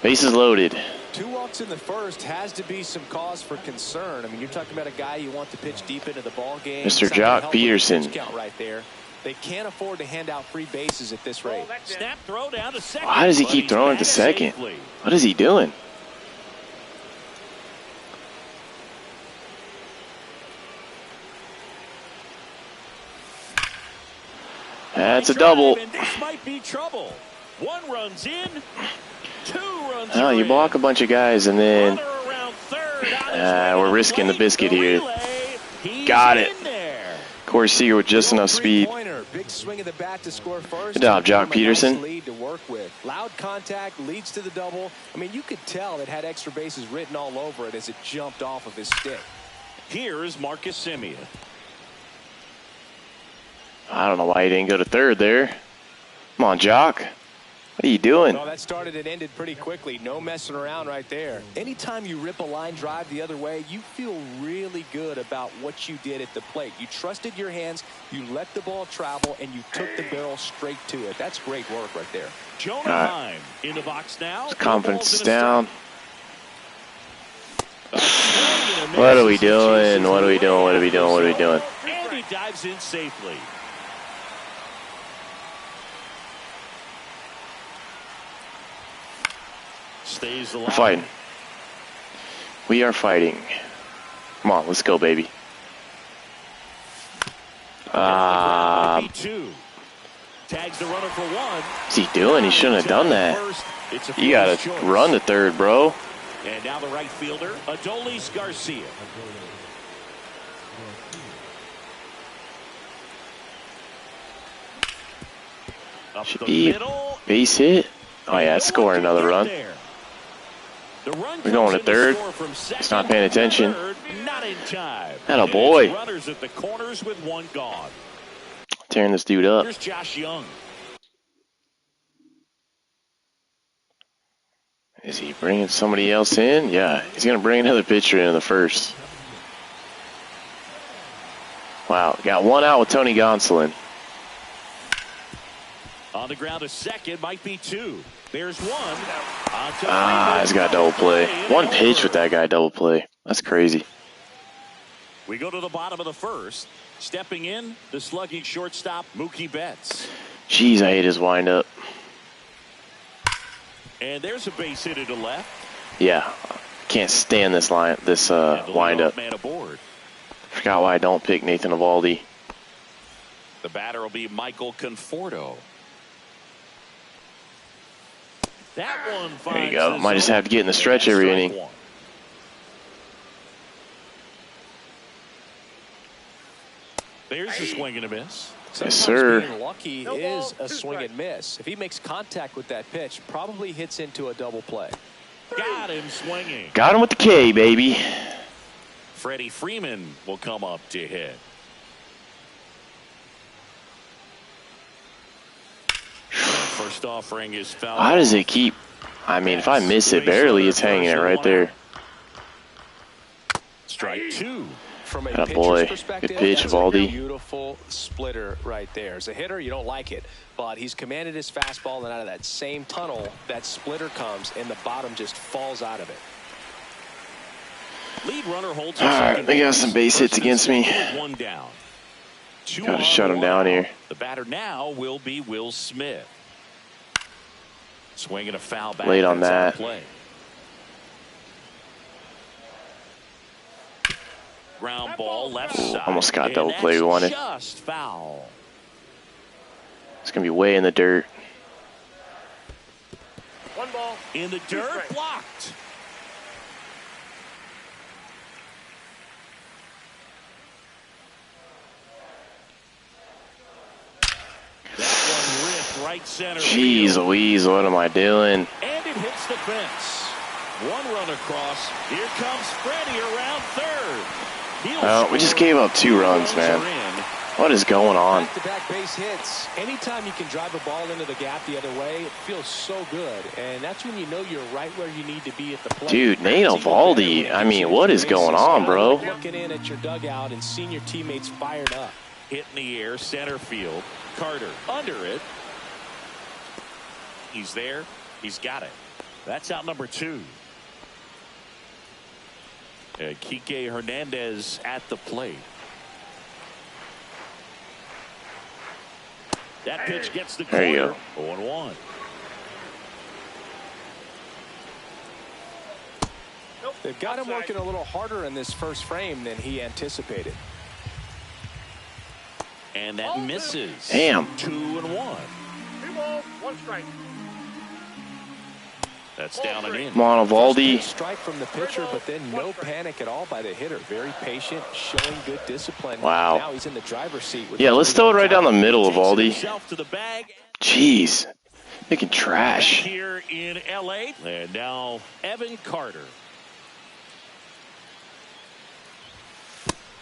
Bases loaded. 2 walks in the first has to be some cause for concern. I mean, you're talking about a guy you want to pitch deep into the ball game. Mr. Jock Peterson. Count right there. They can't afford to hand out free bases at this rate. Snap throw down to second. Why does he keep throwing to second? What is he doing? That's a double. And this might be trouble. 1 runs in, 2 runs Oh, you in. block a bunch of guys and then Runner around third, on his way we're to risking the plate. biscuit here. Relay. He's Got it. in there. Corey Seager with just enough speed. Big swing of the bat to score first. Good job, Jock Nice Peterson. lead to work with. Loud contact leads to the double. I mean, you could tell it had extra bases written all over it as it jumped off of his stick. Here is Marcus Semien. I don't know why he didn't go to third there. Come on, Jock. What are you doing? Well, that started and ended pretty quickly. No messing around right there. Anytime you rip a line drive the other way, you feel really good about what you did at the plate. You trusted your hands, you let the ball travel, and you took the barrel straight to it. That's great work right there. Jonah Heim in the box now. His confidence is down. What What are we doing? What are we doing? What are we doing? What are we doing? And he dives in safely. Stays alive. We're fighting. We are fighting. Come on, let's go, baby. Two. Tags the runner for 1. What's he doing? He shouldn't have done that. You gotta run to third, bro. And now the right fielder, Adolis Garcia. Up Should the be middle. base hit. Oh yeah, it's scoring another run. We're going to third. He's not paying attention. Not in time. Atta And boy. it's runners at the corners with 1 gone. Tearing this dude up. Here's Josh Young. Is he bringing somebody else in? Yeah, he's going to bring another pitcher in the first. Wow, got 1 out with Tony Gonsolin. On the ground to second, might be 2. There's 1. He's got double play. 1 pitch with that guy double play. That's crazy. We go to the bottom of the first. Stepping in, the slugging shortstop, Mookie Betts. Jeez, I hate his windup. And there's a base hit to left. Yeah, can't stand this windup. Man aboard. Forgot why I don't pick Nathan Eovaldi. The batter will be Michael Conforto. That one finds There you go. the Might just zone. have to get in the stretch every Strike inning. 1. There's a swing and a miss. Sometimes sir. being lucky is a swing and miss. If he makes contact with that pitch, probably hits into a double play. Got him swinging. Got him with the K, baby. Freddie Freeman will come up to hit. First offering is foul. How does it keep? I mean, if I miss it barely, it's hanging it right there. Strike two. From a Atta pitcher's boy. perspective, Good pitch, that's a Valdi. beautiful splitter right there. As a hitter, you don't like it, but he's commanded his fastball, and out of that same tunnel, that splitter comes, and the bottom just falls out of it. Lead runner holds. All right, they got some base hits against me. One down. Gotta shut him down here. The batter now will be Will Smith. Swinging a foul back. Late on that. Play. Ground ball left side. Almost got double play we wanted. Just foul. It's gonna be way in the dirt. One ball. In the dirt, blocked. That one ripped right center. Jeez field. Louise, what am I doing? And it hits the fence. One run across. Here comes Freddie around third. We just gave up 2 runs, man. What is going on? Back-to-back base hits. Anytime you can drive a ball into the gap the other way, it feels so good. And that's when you know you're right where you need to be at the plate. Dude, Nate Eovaldi, I mean, what is going on, bro? Looking in at your dugout and seeing your teammates fired up. Hit in the air, center field. Carter under it. He's there. He's got it. That's out number 2. Kike Hernandez at the plate. That pitch gets the corner. There you go. 0-1. They've got him working a little harder in this first frame than he anticipated. And that misses. Damn. 2-1. 2 balls, 1 strike. That's down and in. Come on, Eovaldi. Strike from the pitcher, but then no panic at all by the hitter. Very patient, showing good discipline. Wow. Now he's in the driver's seat. Yeah, let's throw it right down the middle, Eovaldi. Himself to the bag. Jeez. Making trash. Here in LA. And now Evan Carter.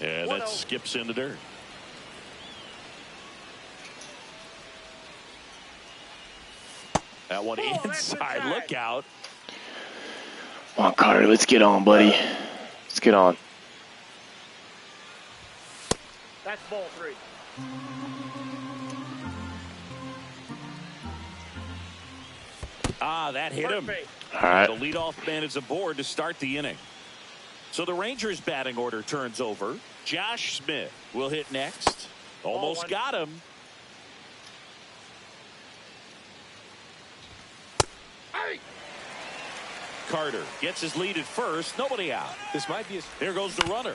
And that skips in the dirt. That one inside. Look out. Come on, Carter. Let's get on, buddy. Let's get on. That's ball 3. That hit him. All right. The leadoff man is aboard to start the inning. So the Rangers batting order turns over. Josh Smith will hit next. Almost got him. Carter gets his lead at first. Nobody out. This might be There goes the runner.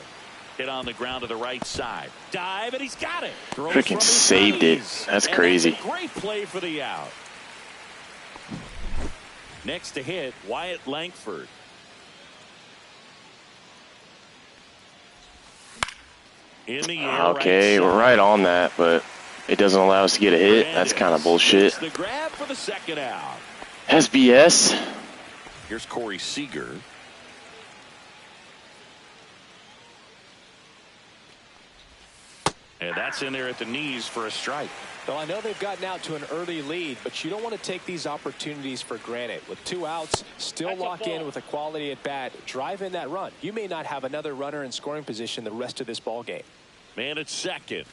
Hit on the ground to the right side. Dive, and he's got it. Throws Freaking from his saved it. knees. That's And crazy. That's a great play for the out. Next to hit, Wyatt Langford. In the air, Okay, right we're right on that, but it doesn't allow us to get a hit. That's kind of bullshit. The grab for the second out. SBS. Here's Corey Seager. And that's in there at the knees for a strike. Well, I know they've gotten out to an early lead, but you don't want to take these opportunities for granted. With 2 outs, still lock in with a quality at bat. Drive in that run. You may not have another runner in scoring position the rest of this ball game. Man at second.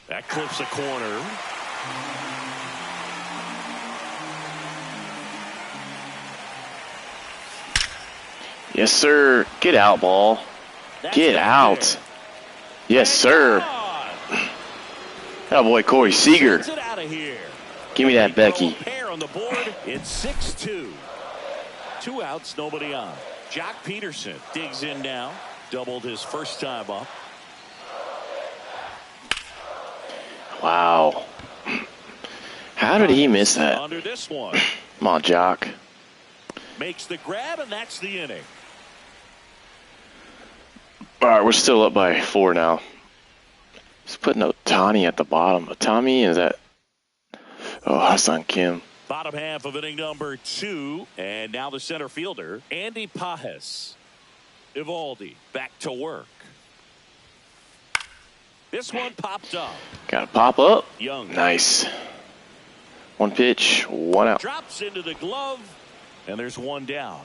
That clips a corner. Yes, sir. Get out, ball. Get out. Yes, sir. Oh, boy, Corey Seager. Get out of here. Give me that Becky. Pair on the board. It's 6-2. 2 outs, nobody on. Jock Peterson digs in now. Doubled his first time up. Wow. How did he miss that? Under this one. Come on, Jock. Makes the grab, and that's the inning. All right, we're still up by 4 now. putting Otani at the bottom? Otani, is that? Oh, Hassan Kim. Bottom half of inning number 2. And now the center fielder, Andy Pajes. Evaldi back to work. This one popped up. Got to pop up. Young. Nice. One pitch, one out. Drops into the glove, and there's one down.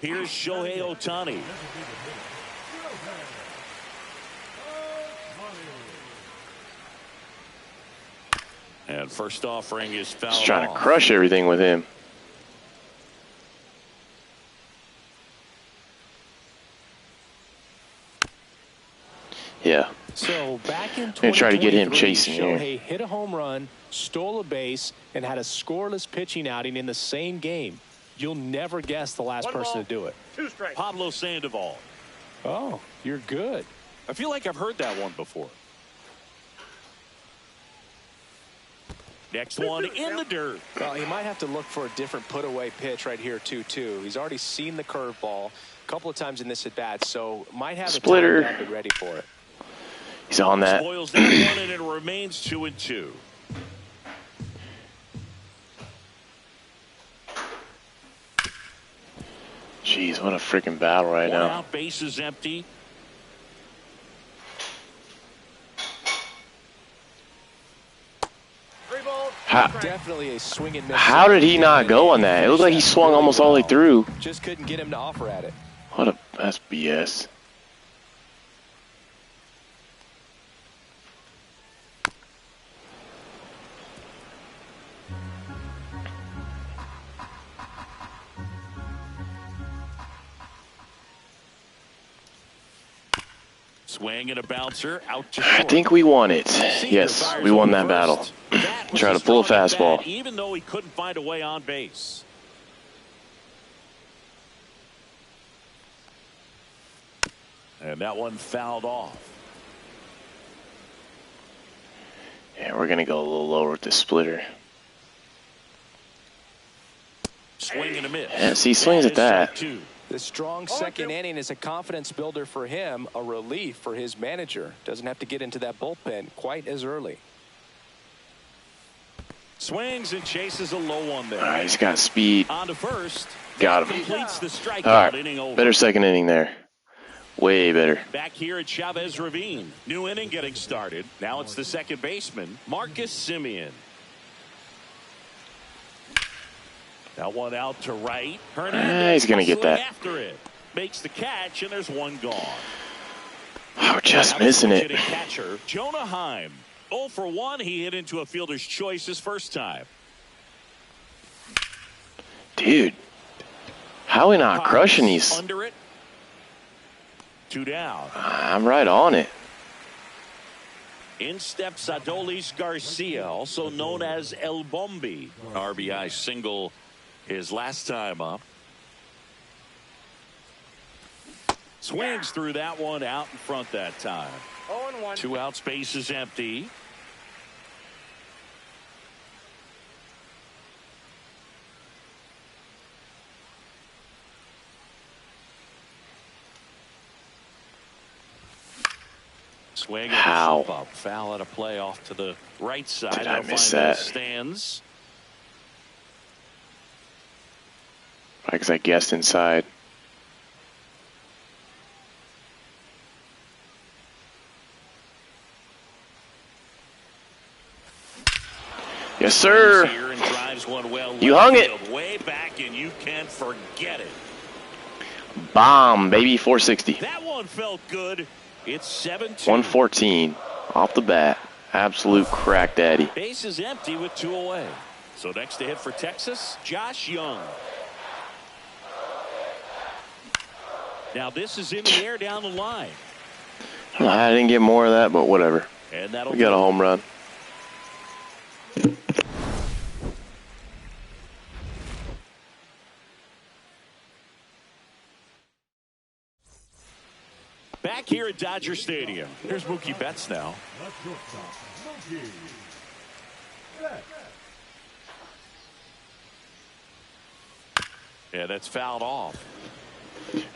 Here's Shohei Ohtani. And first offering is fouled off. Just trying to crush everything with him. Yeah. So back in Gonna try to get him 2023, chasing here. Shohei hit a home run, stole a base, and had a scoreless pitching outing in the same game. You'll never guess the last person to do it. 2 strikes. Pablo Sandoval. Oh, you're good. I feel like I've heard that one before. Next one in the dirt. Well, he might have to look for a different put-away pitch right here, 2-2. He's already seen the curveball a couple of times in this at-bat, so might have Splitter. a time to be ready for it. He's on that. Spoils that one, and it remains 2-2. Jeez, what a freaking battle right One now. out, base is empty. Definitely a swing and miss. How did he not go on that? It looked like he swung almost all the way through. Just couldn't get him to offer at it. That's BS. Swing and a bouncer out to I short. think we won it. Yes, we won that battle. Try to pull a fastball. Even though he couldn't find a way on base. And that one fouled off. Yeah, we're going to go a little lower with the splitter. Swing and a miss. Yeah, see, he swings at that. Two. The strong second inning is a confidence builder for him, a relief for his manager. Doesn't have to get into that bullpen quite as early. Swings and chases a low one there. All right, he's got speed. On to first. Got him. Completes the strikeout. All Inning right, over. better second inning there. Way better. Back here at Chavez Ravine. New inning getting started. Now it's the second baseman, Marcus Semien. That one out to right. Hernandez he's going to get that. after it. Makes the catch, and there's one gone. Oh, just missing it. Catcher, Jonah Heim. 0 for 1. He hit into a fielder's choice his first time. Dude, how are we not crushing these? Under it. 2 down. I'm right on it. In steps Adolis Garcia, also known as El Bombi. RBI single his last time up. Swings through that one, out in front that time. 0-1. 2 outs, base is empty. Swing. How? Up. Foul at a play off to the right side. Did I They'll miss find that? those stands. Because I guessed inside. Yes, sir. Here and drives one well You left hung it. field, way back, and you can forget it. Bomb, baby, 460. That one felt good. It's 7-2. 114 off the bat. Absolute crack daddy. Base is empty with 2 away. So next to hit for Texas, Josh Young. Now this is in the air down the line. I didn't get more of that, but whatever. And that'll We got a home run. back here at Dodger Stadium. Here's Mookie Betts now. Yeah, that's fouled off.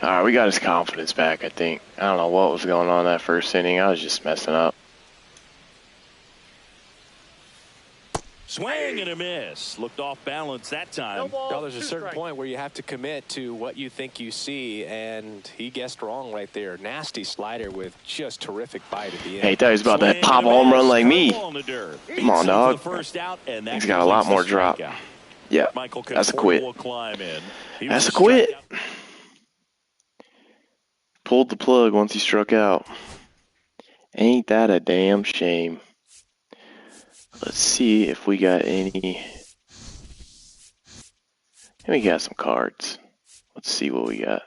All right, we got his confidence back, I think. I don't know what was going on that first inning. I was just messing up. Swing and a miss. Looked off balance that time. No ball, Well, there's a 2 certain strikes. point where you have to commit to what you think you see, and he guessed wrong right there. Nasty slider with just terrific bite at the end. Hey, he thought he was about to Swing pop a and a home run miss. like me. Curveball in the dirt. Come on, Beats him for dog. the first out, and that He's got a lot completes more the drop. strikeout. Yeah, Michael that's a Conforto quit. will climb in. He That's was a quit. strikeout. Pulled the plug once he struck out. Ain't that a damn shame? Let's see if we got any. We got some cards. Let's see what we got.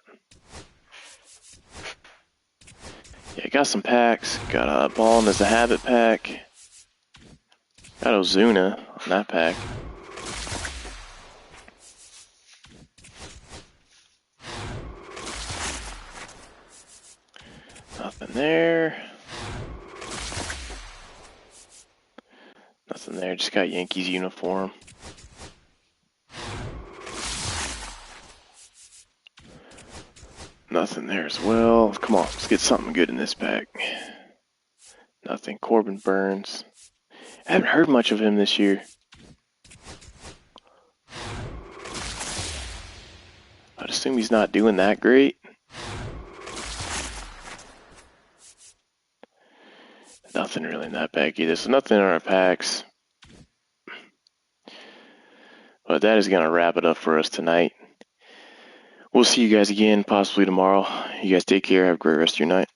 Yeah, got some packs. Got a Ball as a Habit pack. Got Ozuna on that pack. Nothing there. Nothing there. Just got Yankees uniform. Nothing there as well. Come on, let's get something good in this pack. Nothing. Corbin Burns. I haven't heard much of him this year. I'd assume he's not doing that great. Nothing really in that pack either. So nothing in our packs. But that is going to wrap it up for us tonight. We'll see you guys again possibly tomorrow. You guys take care. Have a great rest of your night.